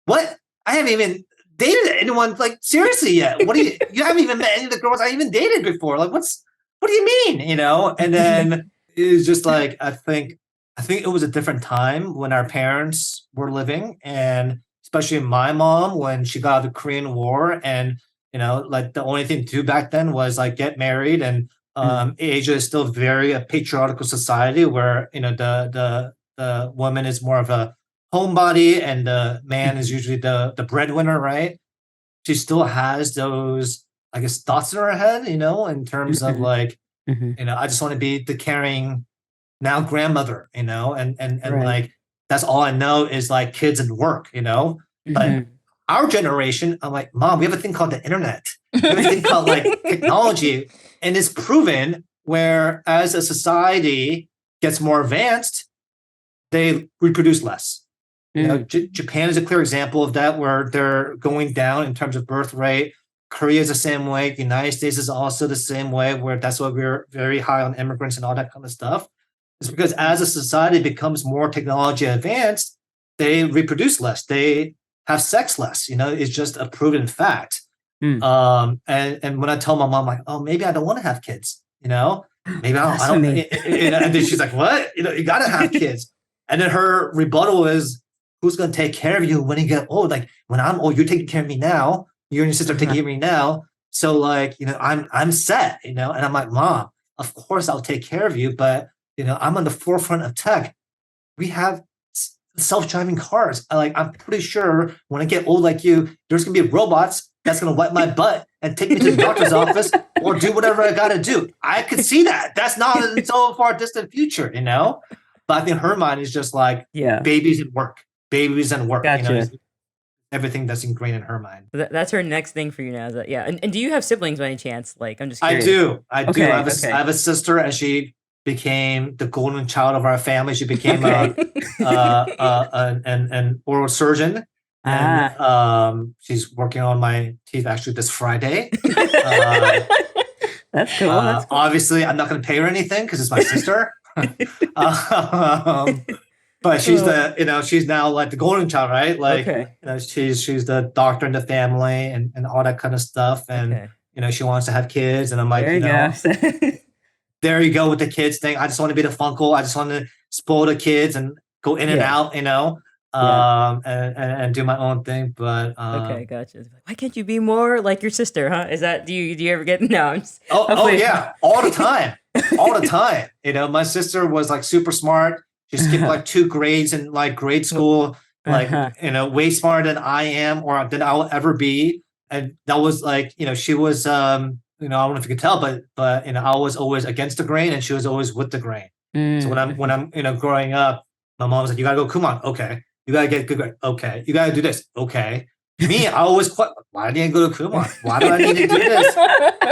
Speaker 2: what? I haven't even dated anyone like seriously yet. What do you haven't even met any of the girls I even dated before? Like, what do you mean? And then it's just like I think it was a different time when our parents were living, and especially my mom when she got out of the Korean War, and like the only thing to do back then was like get married. And Asia is still very a patriarchal society where the woman is more of a homebody and the man is usually the breadwinner, right? She still has those, I guess, thoughts in her head, in terms of like, I just want to be the caring now grandmother, and right. Like that's all I know is like kids and work, But our generation, I'm like, Mom, we have a thing called the internet. We have a thing called like technology. And it's proven where as a society gets more advanced, they reproduce less. Japan is a clear example of that, where they're going down in terms of birth rate. Korea is the same way. The United States is also the same way, where that's why we're very high on immigrants and all that kind of stuff. It's because as a society becomes more technology advanced, they reproduce less. They have sex less. It's just a proven fact. And when I tell my mom, like, oh, maybe I don't want to have kids, maybe I don't, and then she's like, what? You got to have kids. And then her rebuttal is, who's going to take care of you when you get old? Like, when I'm old, you're taking care of me now. You and your sister are taking care of me now. So like, I'm set, and I'm like, Mom, of course I'll take care of you, but I'm on the forefront of tech. We have self-driving cars. I'm pretty sure when I get old like you, there's going to be robots that's going to wipe my butt and take me to the doctor's office or do whatever I got to do. I could see that. That's not in so far distant future, But I think her mind is just like babies and work.
Speaker 1: Gotcha.
Speaker 2: Everything that's ingrained in her mind.
Speaker 1: That's her next thing for you now. Is that, And do you have siblings by any chance? Like, I'm just curious.
Speaker 2: I do. I have a sister, and she became the golden child of our family. She became an oral surgeon. And she's working on my teeth actually this Friday.
Speaker 1: That's cool.
Speaker 2: Obviously, I'm not going to pay her anything because it's my sister. But she's she's now like the golden child, right? Like, she's the doctor in the family and all that kind of stuff. And, she wants to have kids. And I'm like, there you go with the kids thing. I just want to be the funkle. I just want to spoil the kids and go in and out, and do my own thing. But
Speaker 1: okay, gotcha. Why can't you be more like your sister, huh? Is that do you ever get no? I'm just,
Speaker 2: oh yeah, all the time. My sister was like super smart. She skipped like 2 grades in like grade school. like, way smarter than I am or than I'll ever be. And that was like, she was, I don't know if you could tell, but I was always against the grain and she was always with the grain. So when I'm, growing up, my mom was like, you gotta go Kumon. Okay. You gotta get good grade. Okay. You gotta do this. Okay. Me, I always why do I go to Kumon? Why do I need to do this?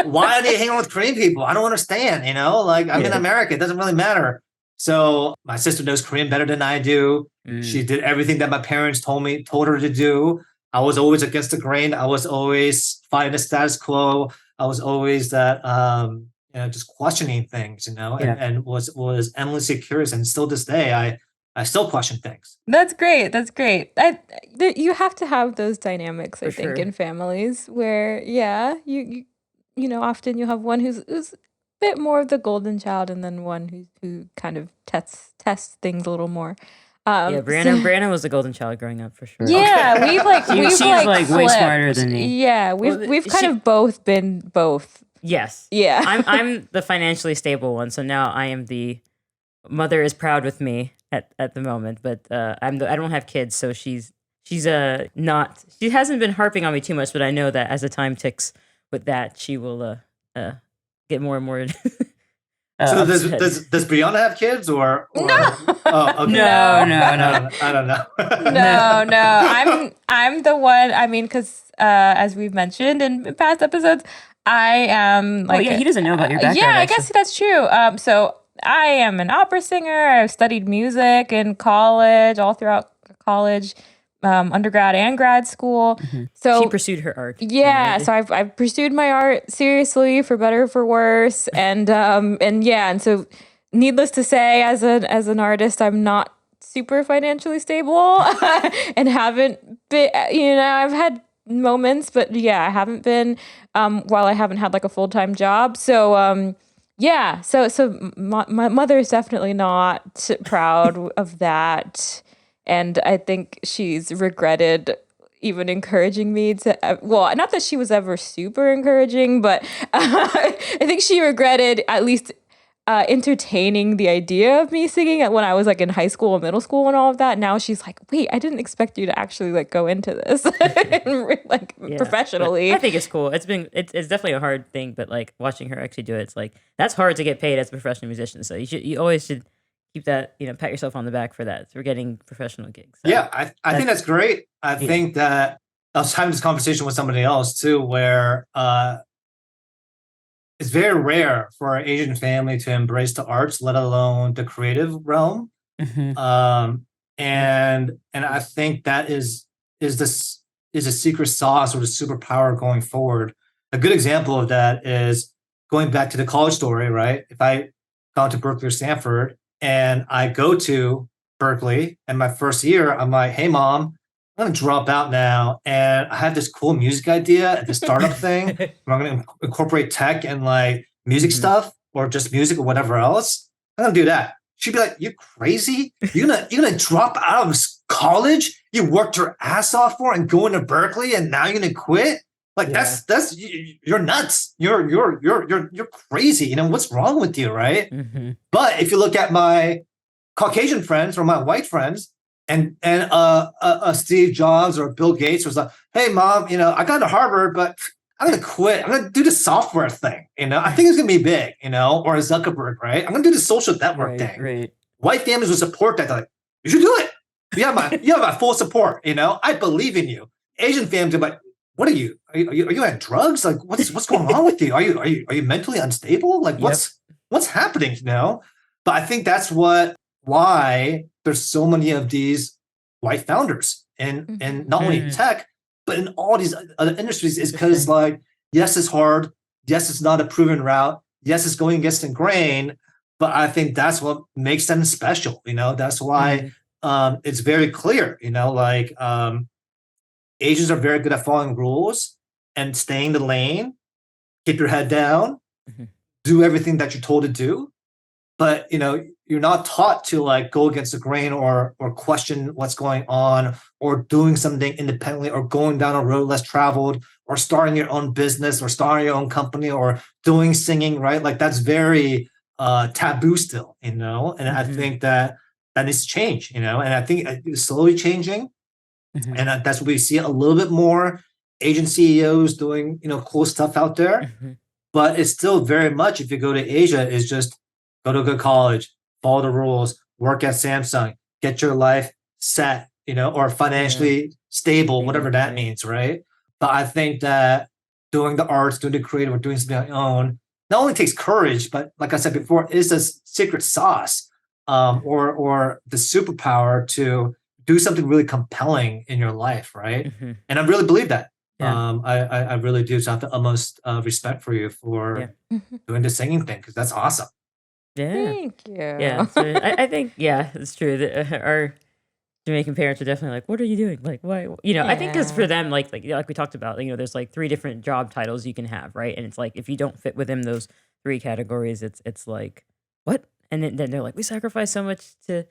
Speaker 2: Why do I hang out with Korean people? I don't understand, like I'm in America. It doesn't really matter. So my sister knows Korean better than I do. She did everything that my parents told her to do. I was always against the grain. I was always fighting the status quo. I was always that, just questioning things, and was endlessly curious. And still this day, I still question things.
Speaker 3: That's great. That's great. You have to have those dynamics, I think, in families where, you often you have one who's a bit more of the golden child, and then one who kind of tests things a little more.
Speaker 1: Brandon was the golden child growing up for sure.
Speaker 3: Yeah,
Speaker 1: she's like way smarter than me.
Speaker 3: Yeah, we've kind of both been both.
Speaker 1: Yes.
Speaker 3: Yeah.
Speaker 1: I'm the financially stable one, so now I am the mother is proud with me at the moment, but I don't have kids, so she's not, she hasn't been harping on me too much, but I know that as the time ticks with that, she will get more and more.
Speaker 2: So does Brianna have kids or
Speaker 3: no?
Speaker 2: Oh, okay.
Speaker 3: No.
Speaker 2: I don't know.
Speaker 3: No. I'm the one. I mean, because as we've mentioned in past episodes, I am like.
Speaker 1: He doesn't know about your background.
Speaker 3: Yeah, I guess that's true. So I am an opera singer. I've studied music in college, all throughout college. Undergrad and grad school. So
Speaker 1: she pursued her art.
Speaker 3: Yeah, so I've pursued my art seriously, for better or for worse, and so needless to say, as an artist, I'm not super financially stable, and haven't been. I've had moments, but I haven't been while I haven't had like a full-time job. So so my mother is definitely not proud of that. And I think she's regretted even encouraging me to, not that she was ever super encouraging, but I think she regretted at least entertaining the idea of me singing when I was like in high school and middle school and all of that. Now she's like, wait, I didn't expect you to actually like go into this professionally.
Speaker 1: I think it's cool. It's definitely a hard thing, but like watching her actually do it, it's like, that's hard to get paid as a professional musician. So you always should keep that, pat yourself on the back for that. For getting professional gigs. So
Speaker 2: yeah, I think that's great. I think that I was having this conversation with somebody else too, where it's very rare for an Asian family to embrace the arts, let alone the creative realm. And I think that is a secret sauce or the superpower going forward. A good example of that is going back to the college story, right? If I gone to Berkeley or Stanford, and I go to Berkeley, and my first year, I'm like, hey, Mom, I'm going to drop out now. And I have this cool music idea at the startup thing where I'm going to incorporate tech and like music stuff or just music or whatever else. I'm going to do that. She'd be like, you crazy? You're gonna drop out of college you worked your ass off for and go into Berkeley and now you're going to quit? Like that's you're nuts. You're crazy. What's wrong with you, right? But if you look at my Caucasian friends or my white friends, and Steve Jobs or Bill Gates was like, "Hey, Mom, I got to Harvard, but I'm gonna quit. I'm gonna do the software thing. I think it's gonna be big. Or a Zuckerberg, right? I'm gonna do the social network thing. Right. White families will support that. They're like, you should do it. You have my full support. I believe in you. Asian families are like, what are you? Are you on drugs? Like, what's going on with you? Are you mentally unstable? Like, what's happening? But I think that's why there's so many of these white founders and not only tech, but in all these other industries is because like, yes, it's hard. Yes, it's not a proven route. Yes, it's going against the grain, but I think that's what makes them special. That's why it's very clear, Asians are very good at following rules and staying in the lane, keep your head down, do everything that you're told to do. But, you're not taught to like go against the grain or question what's going on or doing something independently or going down a road less traveled or starting your own business or starting your own company or doing singing, right? Like that's very taboo still, and I think that needs to change, and I think it's slowly changing.
Speaker 1: Mhm.
Speaker 2: And that's what we see a little bit more Asian CEOs doing, cool stuff out there.
Speaker 1: Mhm.
Speaker 2: But it's still very much, if you go to Asia, is just go to a good college, follow the rules, work at Samsung, get your life set, or
Speaker 1: Yeah.
Speaker 2: financially stable, whatever
Speaker 1: Stable,
Speaker 2: that
Speaker 1: right.
Speaker 2: means, right? But I think that doing the arts, doing the creative, or doing something on your own not only takes courage, but like I said before, is a secret sauce, or the superpower to do something really compelling in your life, right?
Speaker 1: Mhm.
Speaker 2: And I really believe that.
Speaker 1: Yeah.
Speaker 2: I really do. So I have the utmost respect for you
Speaker 1: Yeah.
Speaker 2: for doing the singing thing because that's awesome.
Speaker 1: Yeah.
Speaker 3: Thank
Speaker 1: Yeah.
Speaker 3: you.
Speaker 1: So I think, yeah, it's true that our Jamaican parents are definitely like, "What are you doing? Like, why?" I think because for
Speaker 3: Yeah.
Speaker 1: them, like we talked about, there's like three different job titles you can have, right? And it's like if you don't fit within those three categories, it's like what? And then they're like, "We sacrifice so much to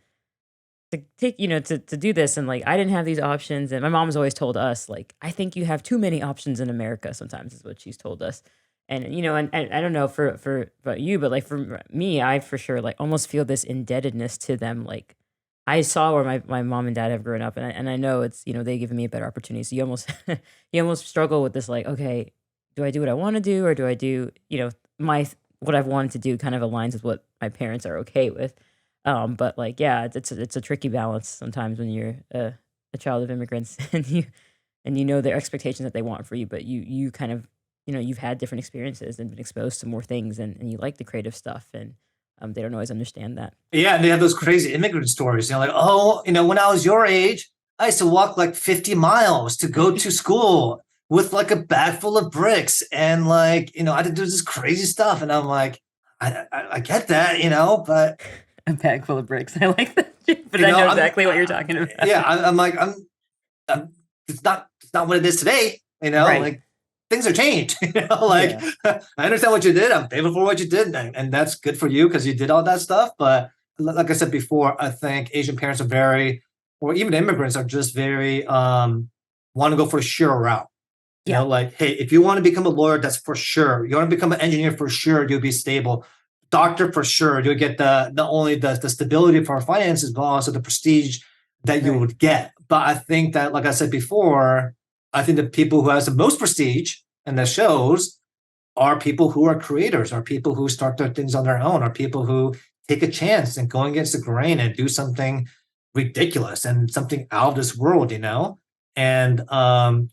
Speaker 1: take, to do this," and like I didn't have these options, and my mom's always told us like, "I think you have too many options in America." Sometimes is what she's told us. And I don't know for about you, but like for me, I for sure like almost feel this indebtedness to them. Like I saw where my mom and dad have grown up, and I know it's they given me a better opportunity. So you almost you almost struggle with this like, okay, do I do what I want to do, or do I do my what I've wanted to do kind of aligns with what my parents are okay with. But like, yeah, it's a tricky balance sometimes when you're a child of immigrants and you know their expectations that they want for you, but you kind of you've had different experiences and been exposed to more things, and you like the creative stuff, and they don't always understand that.
Speaker 2: Yeah, and they have those crazy immigrant stories. Like, oh, when I was your age, I used to walk like 50 miles to go to school with like a bag full of bricks, and like, I had to do this crazy stuff. And I'm like, I get that, but
Speaker 1: A bag full of bricks. I like that, but
Speaker 2: you
Speaker 1: I
Speaker 2: know,
Speaker 1: know
Speaker 2: I'm,
Speaker 1: exactly what you're talking about.
Speaker 2: yeah, I'm like, it's not what it is today.
Speaker 1: Right.
Speaker 2: Like things are changed. Like
Speaker 1: Yeah.
Speaker 2: I understand what you did. I'm thankful for what you did, and that's good for you because you did all that stuff. But like I said before, I think Asian parents are very, or even immigrants are just very want to go for a sure route.
Speaker 1: Yeah.
Speaker 2: Like, hey, if you want to become a lawyer, that's for sure. You want to become an engineer for sure, you'll be stable. Doctor for sure, you'll get the not only the stability for our finances, but also the prestige that you
Speaker 1: Right.
Speaker 2: would get. But I think that, like I said before, I think the people who has the most prestige and that shows are people who are creators, are people who start their things on their own, are people who take a chance and go against the grain and do something ridiculous and something out of this world. And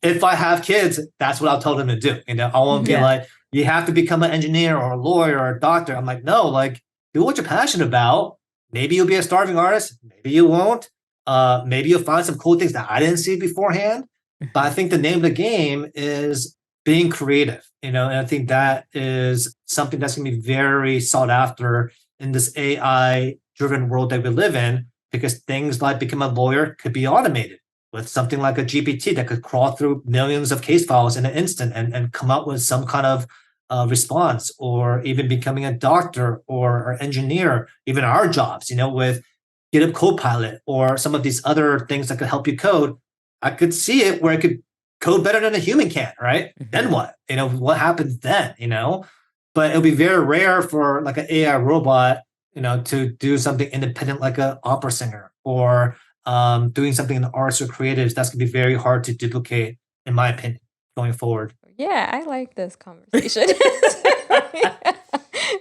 Speaker 2: if I have kids, that's what I'll tell them to do. I won't be
Speaker 3: Mhm.
Speaker 1: Yeah.
Speaker 2: like, you have to become an engineer or a lawyer or a doctor. I'm like, no, like, do what you're passionate about. Maybe you'll be a starving artist. Maybe you won't. Maybe you'll find some cool things that I didn't see beforehand. But I
Speaker 1: Mhm.
Speaker 2: think the name of the game is being creative, and I think that is something that's going to be very sought after in this AI driven world that we live in, because things like become a lawyer could be automated with something like a GPT that could crawl through millions of case files in an instant and come up with some kind of response, or even becoming a doctor or engineer, even our jobs, with GitHub Copilot or some of these other things that could help you code. I could see it where it could code better than a human can, right?
Speaker 1: Mhm.
Speaker 2: Then what? What happens then? But it'll be very rare for like an AI robot, to do something independent like an opera singer, or doing something in the arts or creatives. That's gonna be very hard to duplicate, in my opinion, going forward.
Speaker 3: Yeah, I like this conversation.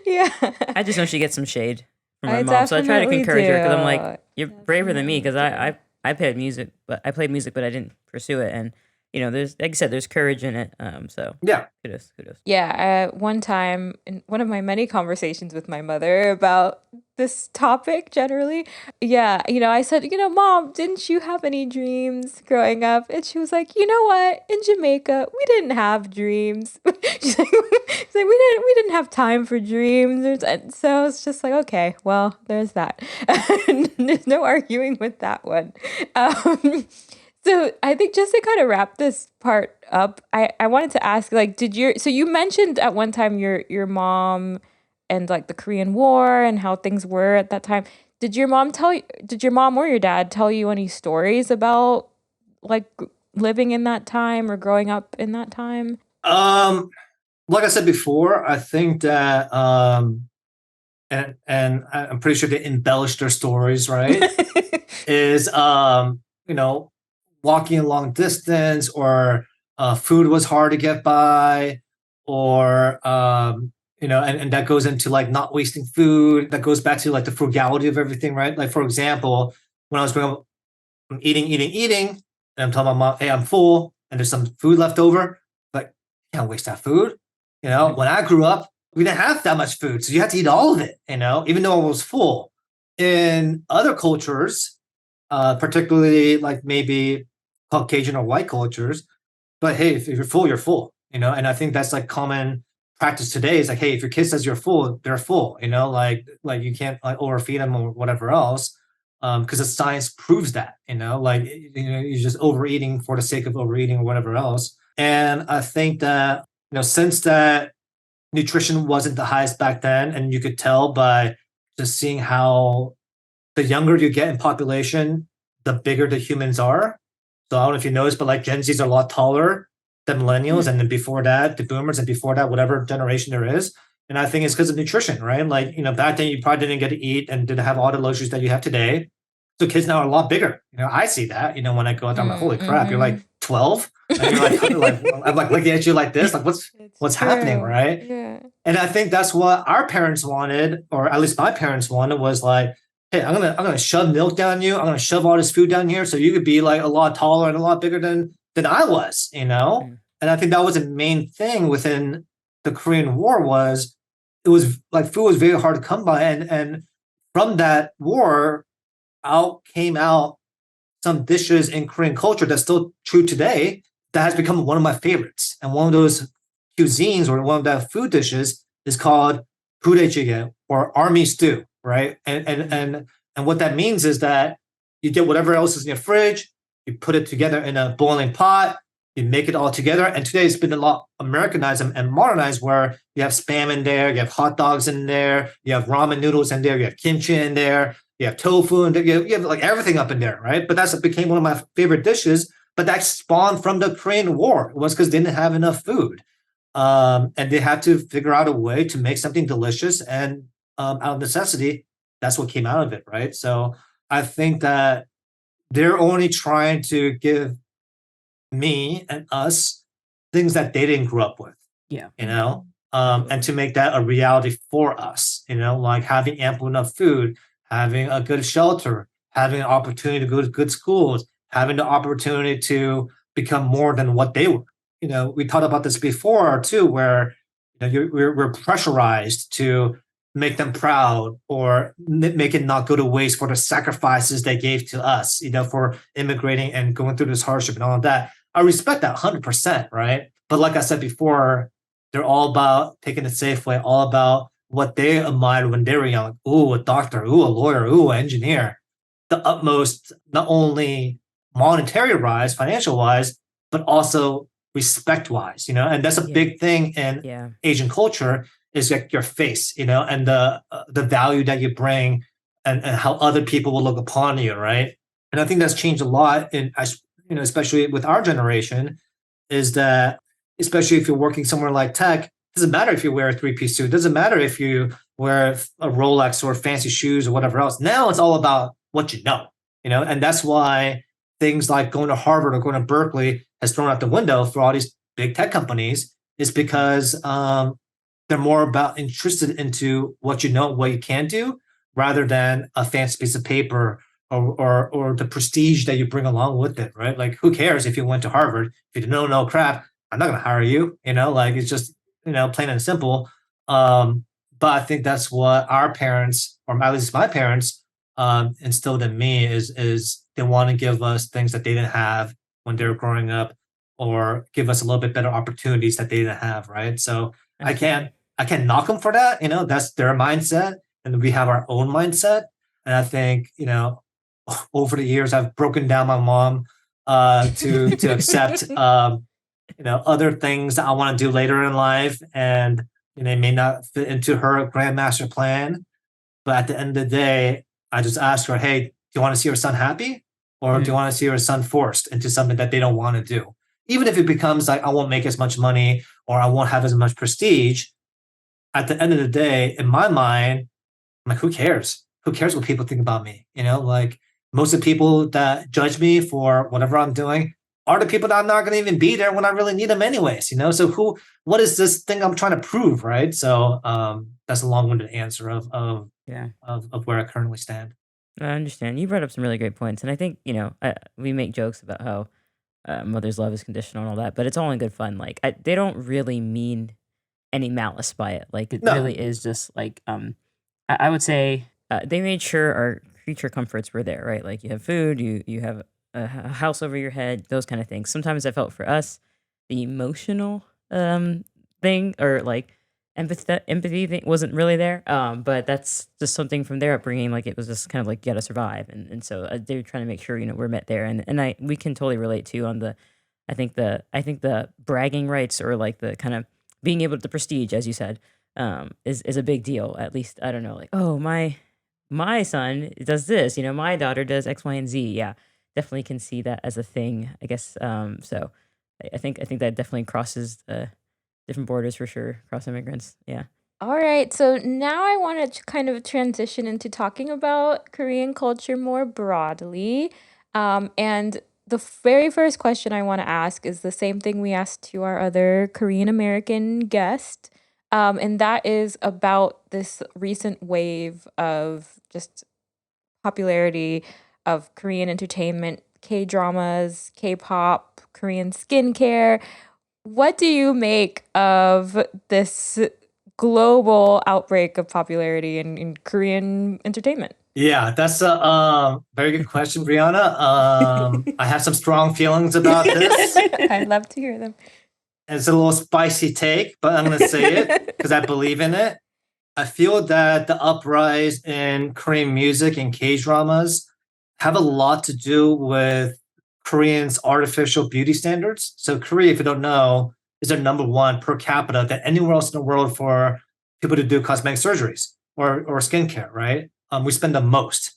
Speaker 3: Yeah.
Speaker 1: I just know she gets some shade from my
Speaker 3: I
Speaker 1: mom, so I try to
Speaker 3: definitely
Speaker 1: encourage her because I'm like,
Speaker 3: do.
Speaker 1: "You're braver than me,"
Speaker 3: Definitely
Speaker 1: because
Speaker 3: do.
Speaker 1: I played music, but I played music, but I didn't pursue it, and there's like I said, there's courage in it. So
Speaker 2: Yeah.
Speaker 1: kudos.
Speaker 3: Yeah, one time in one of my many conversations with my mother about this topic generally, yeah, I said, Mom, didn't you have any dreams growing up? And she was like, you know what? In Jamaica, we didn't have dreams. She's like, we didn't have time for dreams. And so it's just like, okay, well, there's that. There's no arguing with that one. So I think just to kind of wrap this part up, I wanted to ask, like, so you mentioned at one time your mom and like the Korean War and how things were at that time. Did your mom or your dad tell you any stories about like living in that time or growing up in that time?
Speaker 2: Like I said before, I think that and I'm pretty sure they embellish their stories, right? Is walking a long distance, or food was hard to get by, or and that goes into like not wasting food. That goes back to like the frugality of everything, right? Like for example, when I was growing up, I'm eating, and I'm telling my mom, "Hey, I'm full, and there's some food left over, but you can't waste that food." When I grew up, we didn't have that much food, so you had to eat all of it. Even though I was full. In other cultures, particularly like maybe Caucasian or white cultures, but hey, if you're full, you're full. And I think that's like common practice today. Is like, hey, if your kid says you're full, they're full. Like you can't like overfeed them or whatever else, because the science proves that. Like you're just overeating for the sake of overeating or whatever else. And I think that since that nutrition wasn't the highest back then, and you could tell by just seeing how the younger you get in population, the bigger the humans are. So I don't know if you noticed, but like Gen Zs are a lot taller than millennials, and then before that, the boomers, and before that, whatever generation there is. And I think it's because of nutrition, right? Like, back then you probably didn't get to eat and didn't have all the luxuries that you have today. So kids now are a lot bigger. I see that, when I go out there, I'm like, holy crap, you're like 12? And you're like, I'm like looking at you like this, like what's happening, right?
Speaker 3: Yeah.
Speaker 2: And I think that's what our parents wanted, or at least my parents wanted, was like, hey, I'm gonna shove milk down you. I'm gonna shove all this food down here so you could be like a lot taller and a lot bigger than I was. And I think that was the main thing within the Korean War. Was it was like food was very hard to come by, and from that war came out some dishes in Korean culture that's still true today, that has become one of my favorites. And one of those cuisines, or one of the food dishes, is called budae or army stew, right? And what that means is that you get whatever else is in your fridge, you put it together in a boiling pot, you make it all together. And today it's been a lot Americanized and modernized, where you have spam in there, you have hot dogs in there, you have ramen noodles in there, you have kimchi in there, you have tofu, and you have like everything up in there, right? But that's became one of my favorite dishes. But that spawned from the Korean War. It was because they didn't have enough food, and they had to figure out a way to make something delicious. And out of necessity, that's what came out of it, right? So I think that they're only trying to give me and us things that they didn't grow up with.
Speaker 1: Yeah.
Speaker 2: And to make that a reality for us, like having ample enough food, having a good shelter, having an opportunity to go to good schools, having the opportunity to become more than what they were. We talked about this before too, where we're pressurized to make them proud, or make it not go to waste for the sacrifices they gave to us, for immigrating and going through this hardship and all of that. I respect that 100%, right? But like I said before, they're all about taking it safe way, all about what they admired when they were young. Like, ooh, a doctor, ooh, a lawyer, ooh, an engineer. The utmost, not only monetary wise, financial wise, but also respect wise, and that's a big thing in Asian culture, is like your face, and the value that you bring, and how other people will look upon you, right? And I think that's changed a lot especially with our generation, is that, especially if you're working somewhere like tech, it doesn't matter if you wear a three-piece suit, it doesn't matter if you wear a Rolex or fancy shoes or whatever else. Now it's all about what and that's why things like going to Harvard or going to Berkeley has thrown out the window for all these big tech companies, is because they're more about interested into what what you can do, rather than a fancy piece of paper, or the prestige that you bring along with it, right? Like, who cares if you went to Harvard? If you know crap, I'm not going to hire you. Like, it's just plain and simple. But I think that's what our parents, or at least my parents, instilled in me, is they want to give us things that they didn't have when they were growing up, or give us a little bit better opportunities that they didn't have, right? So I can't knock them for that. That's their mindset, and we have our own mindset. And I think over the years, I've broken down my mom to accept other things that I want to do later in life, and they may not fit into her grandmaster plan. But at the end of the day, I just ask her, hey, do you want to see your son happy, or do you want to see your son forced into something that they don't want to do? Even if it becomes like, I won't make as much money, or I won't have as much prestige, at the end of the day, in my mind, I'm like, who cares? Who cares what people think about me? Like, most of the people that judge me for whatever I'm doing are the people that I'm not going to even be there when I really need them anyways, So what is this thing I'm trying to prove, right? So that's a long-winded answer
Speaker 1: Yeah.
Speaker 2: of where I currently stand.
Speaker 1: I understand. You brought up some really great points, and I think we make jokes about how mother's love is conditional and all that, but it's all in good fun. Like they don't really mean any malice by it. Like it
Speaker 2: No.
Speaker 1: really is just like I would say they made sure our creature comforts were there, right? Like you have food, you have a house over your head, those kind of things. Sometimes I felt for us the emotional thing or like empathy thing wasn't really there. But that's just something from their upbringing. Like it was just kind of like, you gotta survive. And so they're trying to make sure, we're met there. And we can totally relate too on I think the bragging rights or like the kind of being able to prestige, as you said, is a big deal. At least, I don't know, like, oh, my son does this, my daughter does X, Y, and Z. Yeah, definitely can see that as a thing, I guess. So I think that definitely crosses different borders for sure, cross immigrants. Yeah.
Speaker 3: All right, so now I want to kind of transition into talking about Korean culture more broadly. And the very first question I want to ask is the same thing we asked to our other Korean American guest. And that is about this recent wave of just popularity of Korean entertainment, K dramas, K pop, Korean skincare. What do you make of this global outbreak of popularity in Korean entertainment?
Speaker 2: Yeah, that's a very good question, Brianna. I have some strong feelings about this.
Speaker 3: I'd love to hear them.
Speaker 2: It's a little spicy take, but I'm going to say it because I believe in it. I feel that the uprise in Korean music and K-dramas have a lot to do with Koreans' artificial beauty standards. So Korea, if you don't know, is their number one per capita than anywhere else in the world for people to do cosmetic surgeries or skincare, right? We spend the most.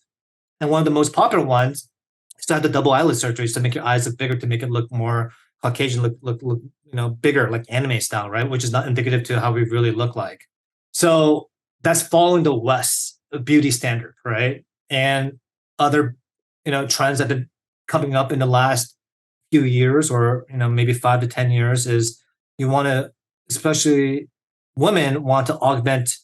Speaker 2: And one of the most popular ones is to have the double eyelid surgeries to make your eyes look bigger, to make it look more Caucasian, look bigger, like anime style, right? Which is not indicative to how we really look like. So that's following the West beauty standard, right? And other, trends that have been coming up in the last few years, or maybe 5 to 10 years, is you want to, especially women, want to augment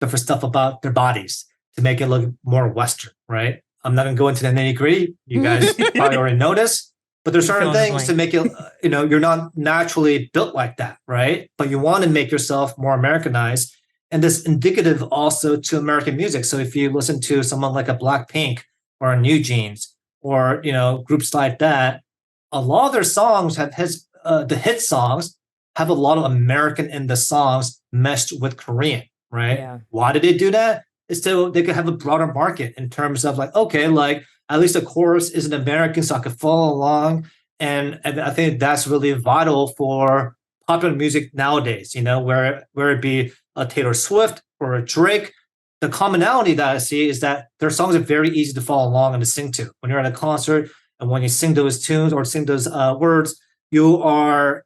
Speaker 2: different stuff about their bodies to make it look more Western, right? I'm not going to go into the nitty gritty. You guys probably already noticed, but there's certain things to make it, you're not naturally built like that, right? But you want to make yourself more Americanized. And this indicative also to American music. So if you listen to someone like a Blackpink or a New Jeans or, groups like that, a lot of their songs have the hit songs have a lot of American in the songs meshed with Korean, right?
Speaker 1: Yeah.
Speaker 2: Why did they do that? Is so they could have a broader market in terms of like, okay, like at least the chorus is an American, so I could follow along. And I think that's really vital for popular music nowadays, where it be a Taylor Swift or a Drake. The commonality that I see is that their songs are very easy to follow along and to sing to. When you're at a concert and when you sing those tunes or sing those words, you are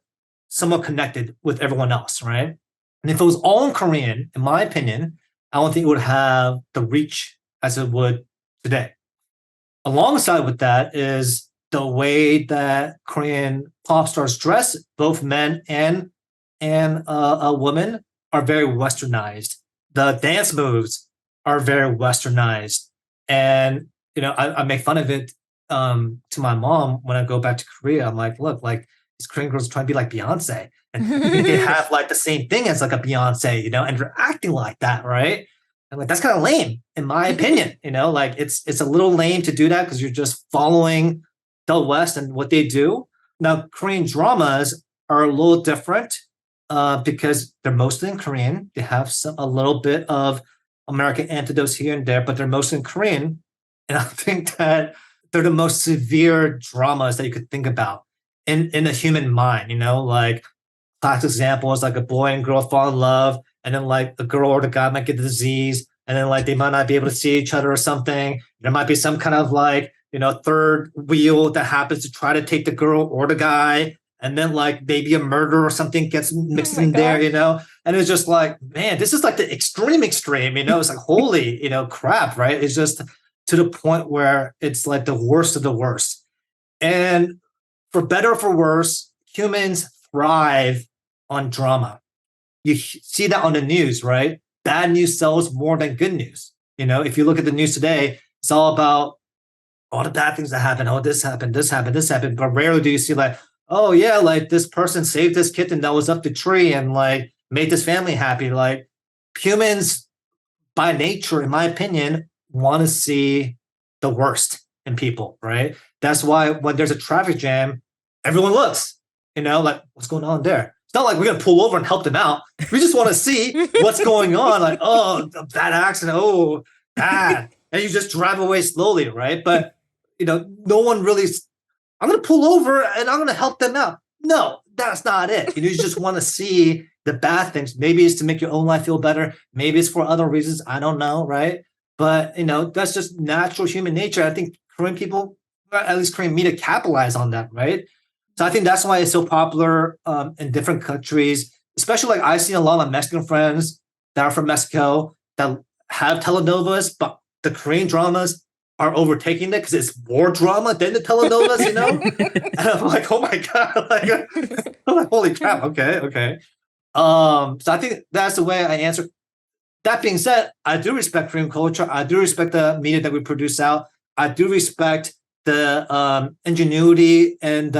Speaker 2: somewhat connected with everyone else, right? And if it was all in Korean, in my opinion, I don't think it would have the reach as it would today. Alongside with that is the way that Korean pop stars dress, both men and women, are very westernized. The dance moves are very westernized, and I make fun of it to my mom when I go back to Korea. I'm like, look, like these Korean girls are trying to be like Beyonce, and they have like the same thing as like a Beyonce, and they're acting like that, right? And like that's kind of lame, in my opinion. Like it's a little lame to do that because you're just following the West and what they do. Now, Korean dramas are a little different because they're mostly in Korean. They have a little bit of American anecdotes here and there, but they're mostly in Korean. And I think that they're the most severe dramas that you could think about in the human mind. Like classic example is like a boy and girl fall in love, and then like the girl or the guy might get the disease, and then like they might not be able to see each other or something. There might be some kind of like third wheel that happens to try to take the girl or the guy, and then like maybe a murder or something gets mixed in there, and it's just like, man, this is like the extreme, it's like, holy, crap, right? It's just to the point where it's like the worst of the worst. And for better or for worse, humans thrive on drama. You see that on the news, right? Bad news sells more than good news. If you look at the news today, it's all about all the bad things that happen. Oh, this happened, this happened, this happened. But rarely do you see like, oh yeah, like this person saved this kitten that was up the tree and like made this family happy. Like humans by nature, in my opinion, want to see the worst in people, right? That's why when there's a traffic jam, everyone looks, like what's going on there? It's not like we're going to pull over and help them out. We just want to see what's going on. Like, oh, a bad accident. Oh, bad. And you just drive away slowly, right? But, no one really, I'm going to pull over and I'm going to help them out. No, that's not it. You just want to see the bad things. Maybe it's to make your own life feel better. Maybe it's for other reasons. I don't know, right? But, that's just natural human nature. I think Korean people, at least Korean media, capitalize on that, right? So I think that's why it's so popular in different countries, especially like I've seen a lot of Mexican friends that are from Mexico that have telenovelas, but the Korean dramas are overtaking it because it's more drama than the telenovelas, And I'm like, oh my God, I'm like, holy crap, okay. So I think that's the way I answer. That being said, I do respect Korean culture. I do respect the media that we produce out. I do respect the ingenuity and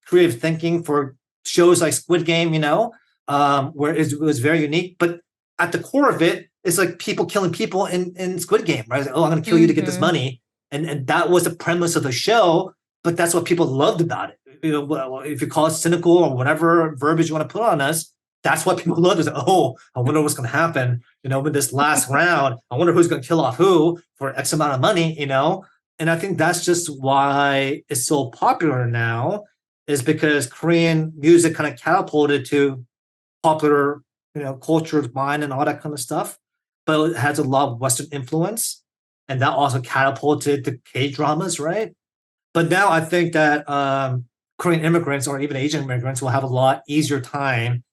Speaker 2: creative thinking for shows like Squid Game, where it was very unique. But at the core of it, it's like people killing people in Squid Game, right? Like, oh, I'm going to kill you to get this money. And that was the premise of the show. But that's what people loved about it. If you call it cynical or whatever verbiage you want to put on us, that's what people love. Is oh, I wonder what's going to happen. With this last round, I wonder who's going to kill off who for X amount of money. And I think that's just why it's so popular now, is because Korean music kind of catapulted to popular, culture, mind, and all that kind of stuff. But it has a lot of Western influence, and that also catapulted the K-dramas, right? But now I think that Korean immigrants or even Asian immigrants will have a lot easier time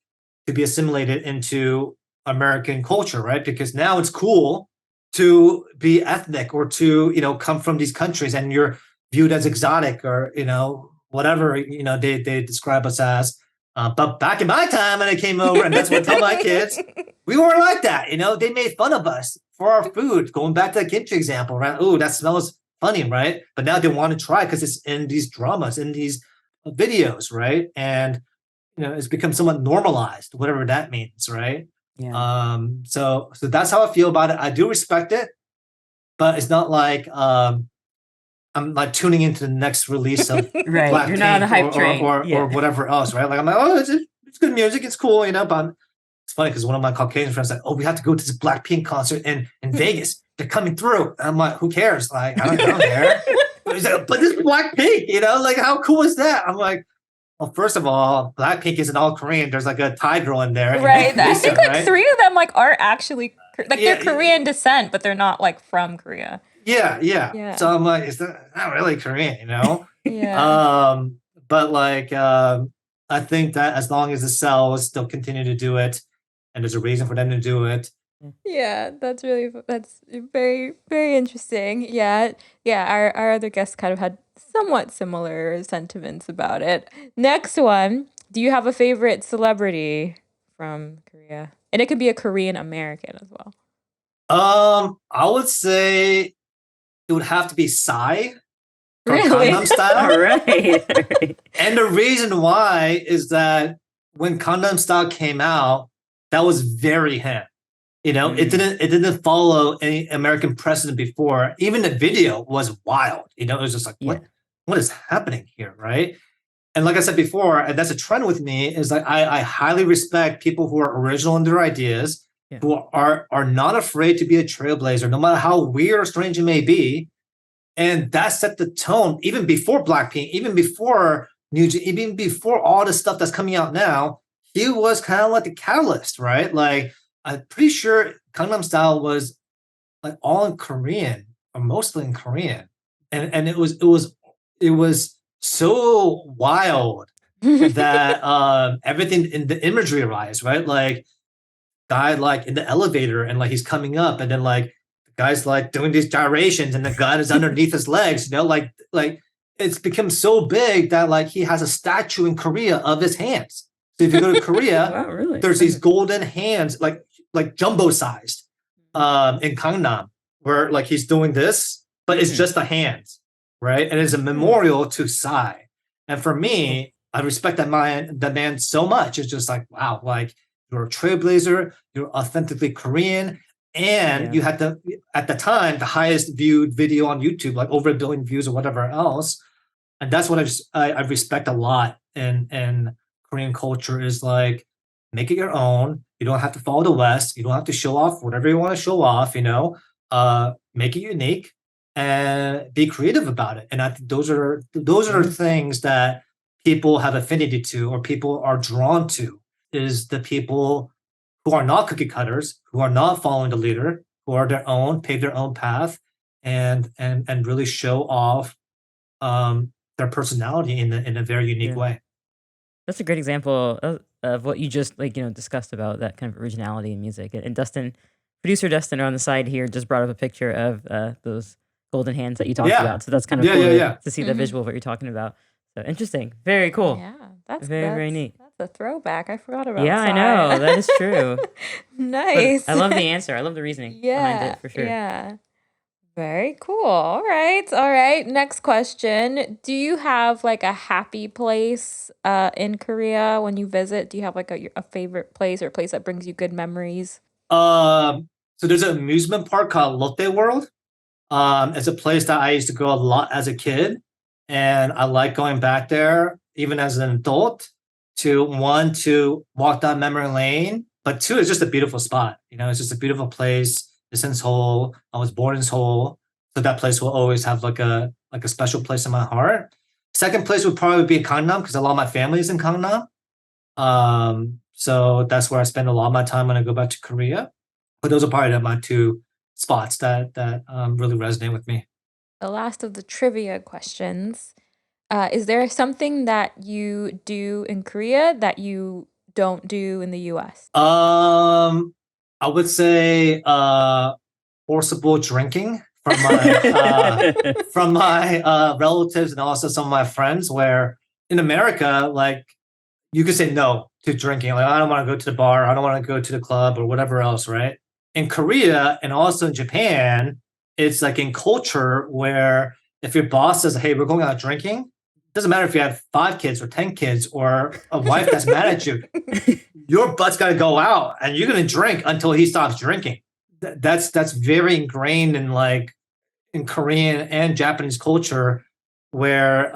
Speaker 2: to be assimilated into American culture, right? Because now it's cool to be ethnic or to, come from these countries and you're viewed as exotic or, whatever, they describe us as. But back in my time when I came over, and that's what I tell my kids, we weren't like that. They made fun of us for our food. Going back to the kimchi example, right? Oh, that smells funny, right? But now they want to try because it's in these dramas, in these videos, right? And it's become somewhat normalized, whatever that means, right?
Speaker 1: Yeah.
Speaker 2: So that's how I feel about it. I do respect it, but it's not like I'm like tuning into the next release of
Speaker 1: Right.
Speaker 2: Blackpink
Speaker 1: You're not on a hype train.
Speaker 2: or whatever else, right? Like I'm like, oh, it's good music, it's cool, But it's funny because one of my Caucasian friends like, oh, we have to go to this Blackpink concert in Vegas. They're coming through. And I'm like, who cares? Like, I don't care. But he's like, but this Blackpink, like how cool is that? I'm like, well, first of all, Blackpink isn't all Korean. There's like a Thai girl in there.
Speaker 3: Right. I think like
Speaker 2: right?
Speaker 3: 3 of them like are actually they're Korean descent, but they're not like from Korea.
Speaker 2: Yeah. So I'm like, it's not really Korean,
Speaker 3: Yeah.
Speaker 2: But like, I think that as long as it sells, they'll continue to do it, and there's a reason for them to do it.
Speaker 3: Yeah, that's very, very interesting. Yeah. Our other guests kind of had somewhat similar sentiments about it. Next one, do you have a favorite celebrity from Korea? And it could be a Korean American as well.
Speaker 2: I would say it would have to be Psy from
Speaker 3: Really?
Speaker 2: Gangnam Style.
Speaker 1: All right.
Speaker 2: And the reason why is that when Gangnam Style came out, that was very him. It didn't follow any American precedent before. Even the video was wild. It was just like, what is happening here, right? And like I said before, and that's a trend with me, is like I highly respect people who are original in their ideas, who are not afraid to be a trailblazer, no matter how weird or strange it may be. And that set the tone even before Blackpink, even before New Jeans, even before all the stuff that's coming out now. He was kind of like the catalyst, right? Like I'm pretty sure Gangnam Style was like all in Korean or mostly in Korean, and it was so wild that everything in the imagery rise, right? Like guy like in the elevator and like he's coming up, and then like the guy's like doing these gyrations and the gun is underneath his legs, like it's become so big that like he has a statue in Korea of his hands. So if you go to Korea,
Speaker 1: Wow, really?
Speaker 2: there's these golden hands, like jumbo sized, in Gangnam, where like he's doing this, but it's just the hands, right? And it's a memorial to Psy. And for me, I respect that man so much. It's just like, wow, like you're a trailblazer, you're authentically Korean, and you had at the time, the highest viewed video on YouTube, like over 1 billion views or whatever else. And that's what I respect a lot in Korean culture is like, make it your own. You don't have to follow the West. You don't have to show off whatever you want to show off, make it unique and be creative about it. And I think those are things that people have affinity to or people are drawn to, is the people who are not cookie cutters, who are not following the leader, who are their own, pave their own path, and really show off their personality in a very unique way.
Speaker 1: That's a great example of what you just discussed about that kind of originality in music. And producer Dustin on the side here just brought up a picture of those golden hands that you talked about. So that's kind of cool to see the visual of what you're talking about. So interesting. Very cool.
Speaker 3: Yeah, that's
Speaker 1: very neat.
Speaker 3: That's a throwback. I forgot about
Speaker 1: I know. That is true.
Speaker 3: Nice.
Speaker 1: But I love the answer. I love the reasoning behind it for sure.
Speaker 3: Yeah. Very cool. All right. Next question. Do you have like a happy place in Korea when you visit? Do you have like a favorite place or a place that brings you good memories?
Speaker 2: So there's an amusement park called Lotte World. It's a place that I used to go a lot as a kid. And I like going back there, even as an adult, to walk down memory lane. But two, it's just a beautiful spot. It's just a beautiful place. It's in Seoul. I was born in Seoul. So that place will always have like a special place in my heart. Second place would probably be Gangnam because a lot of my family is in Gangnam. So that's where I spend a lot of my time when I go back to Korea. But those are probably my two spots that really resonate with me.
Speaker 3: The last of the trivia questions. Is there something that you do in Korea that you don't do in the US?
Speaker 2: I would say forcible drinking from my relatives and also some of my friends, where in America, like you could say no to drinking. Like, I don't want to go to the bar. I don't want to go to the club or whatever else, right? In Korea and also in Japan, it's like in culture where if your boss says, hey, we're going out drinking, it doesn't matter if you have 5 kids or 10 kids or a wife that's mad at you, your butt's got to go out and you're going to drink until he stops drinking. That's very ingrained in Korean and Japanese culture, where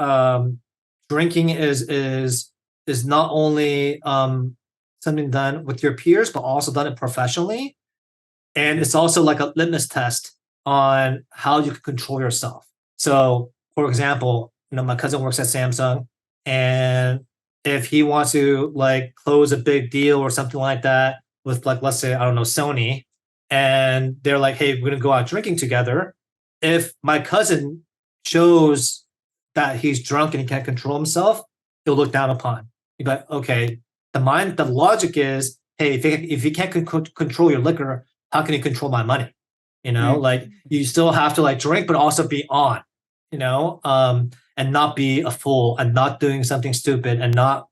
Speaker 2: drinking is not only something done with your peers, but also done it professionally. And it's also like a litmus test on how you can control yourself. So, for example, my cousin works at Samsung, and if he wants to like close a big deal or something like that with like, let's say, I don't know, Sony, and they're like, hey, we're going to go out drinking together. If my cousin shows that he's drunk and he can't control himself, he'll look down upon. You'd be like, okay, the logic is, hey, if you can't control your liquor, how can you control my money? Like you still have to like drink, but also be on, and not be a fool and not doing something stupid and not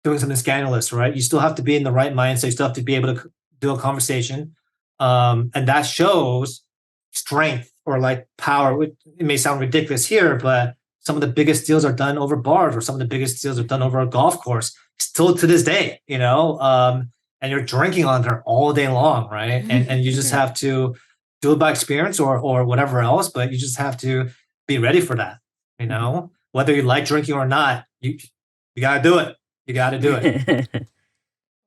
Speaker 2: doing something scandalous, right? You still have to be in the right mindset. You still have to be able to do a conversation. And that shows strength or like power. It may sound ridiculous here, but some of the biggest deals are done over bars, or some of the biggest deals are done over a golf course still to this day, and you're drinking on there all day long, right? And you just have to do it by experience or whatever else, but you just have to be ready for that, whether you like drinking or not, you got to do it. You got to do it.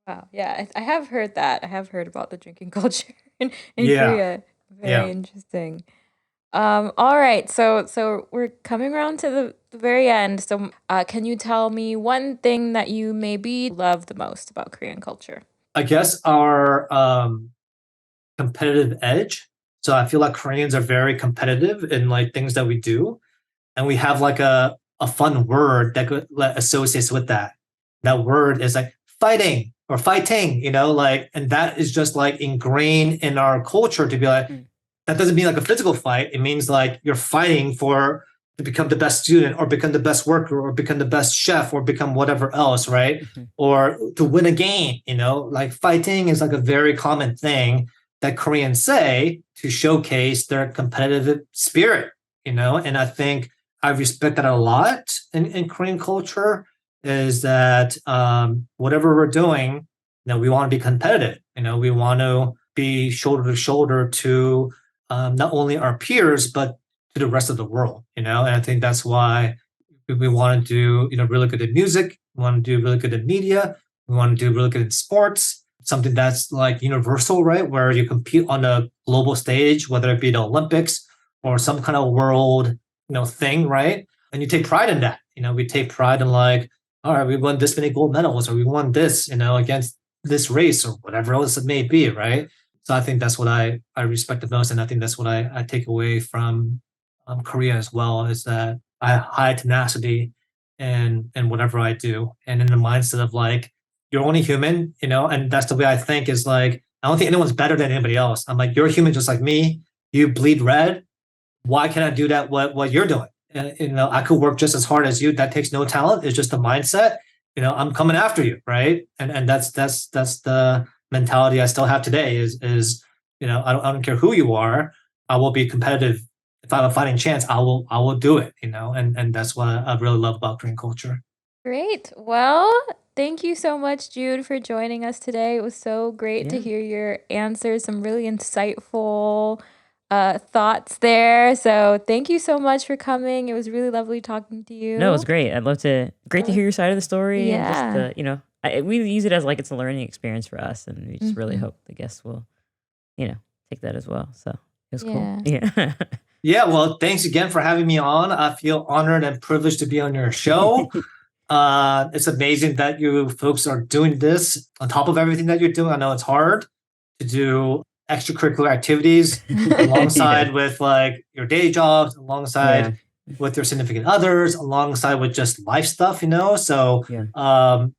Speaker 3: Wow. Yeah, I have heard that. I have heard about the drinking culture in Korea. Very interesting. All right. So we're coming around to the very end. So can you tell me one thing that you maybe love the most about Korean culture?
Speaker 2: I guess our competitive edge. So I feel like Koreans are very competitive in like things that we do. And we have like a fun word that associates with that. That word is like fighting or fighting, and that is just like ingrained in our culture to be like, that doesn't mean like a physical fight. It means like you're fighting to become the best student or become the best worker or become the best chef or become whatever else, right? Or to win a game, like fighting is like a very common thing that Koreans say to showcase their competitive spirit, and I think I respect that a lot in Korean culture is that whatever we're doing, we want to be competitive, we want to be shoulder to shoulder to not only our peers, but to the rest of the world, and I think that's why we want to do, really good at music, we want to do really good at media, we want to do really good in sports, something that's like universal, right? Where you compete on a global stage, whether it be the Olympics or some kind of world, thing, right? And you take pride in that, we take pride in like, all right, we won this many gold medals, or we won this, against this race or whatever else it may be, right? So I think that's what I respect the most. And I think that's what I take away from Korea as well, is that I have high tenacity in whatever I do. And in the mindset of like, you're only human, and that's the way I think is like, I don't think anyone's better than anybody else. I'm like, you're a human just like me. You bleed red. Why can't I do that? What you're doing? I could work just as hard as you. That takes no talent. It's just a mindset. I'm coming after you, right? And that's the mentality I still have today. Is I don't care who you are. I will be competitive. If I have a fighting chance, I will do it. And that's what I really love about Korean culture.
Speaker 3: Great. Well, thank you so much, Jude, for joining us today. It was so great to hear your answers. Some really insightful thoughts there. So thank you so much for coming. It was really lovely talking to you.
Speaker 1: No, it was great. Great to hear your side of the story.
Speaker 3: Yeah.
Speaker 1: And just, we use it as like it's a learning experience for us. And we just really hope the guests will, take that as well. So it was cool. Yeah.
Speaker 2: Yeah, well, thanks again for having me on. I feel honored and privileged to be on your show. It's amazing that you folks are doing this on top of everything that you're doing. I know it's hard to do extracurricular activities alongside with like your day jobs, alongside with your significant others, alongside with just life stuff, So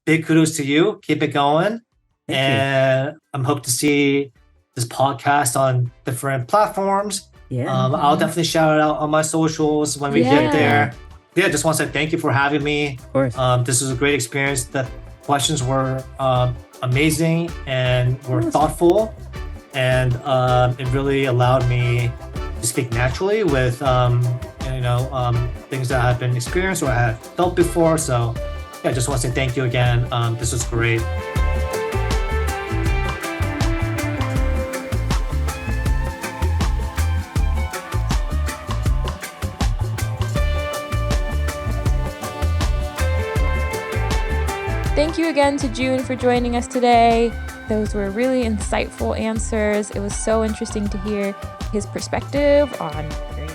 Speaker 2: big kudos to you. Keep it going. Thank you. I'm hope to see this podcast on different platforms. I'll definitely shout it out on my socials when we get there. Yeah, just want to say thank you for having me.
Speaker 1: Of course.
Speaker 2: This was a great experience. The questions were amazing and were thoughtful. And it really allowed me to speak naturally with, things that I've been experienced or I have felt before. So I just want to say thank you again. This was great.
Speaker 3: Thank you again to June for joining us today. Those were really insightful answers. It was so interesting to hear his perspective on Korean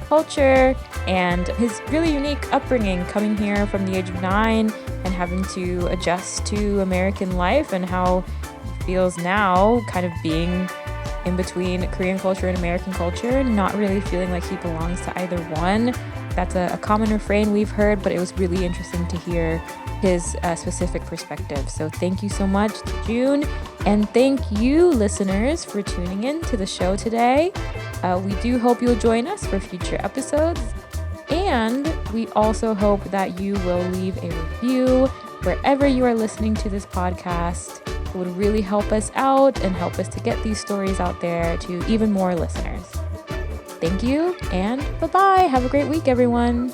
Speaker 3: culture and his really unique upbringing coming here from the age of 9 and having to adjust to American life and how he feels now kind of being in between Korean culture and American culture, not really feeling like he belongs to either one. That's a common refrain we've heard, but it was really interesting to hear his specific perspective. So thank you so much to June. And thank you, listeners, for tuning in to the show today. We do hope you'll join us for future episodes. And we also hope that you will leave a review wherever you are listening to this podcast. It would really help us out and help us to get these stories out there to even more listeners. Thank you, and bye-bye. Have a great week, everyone.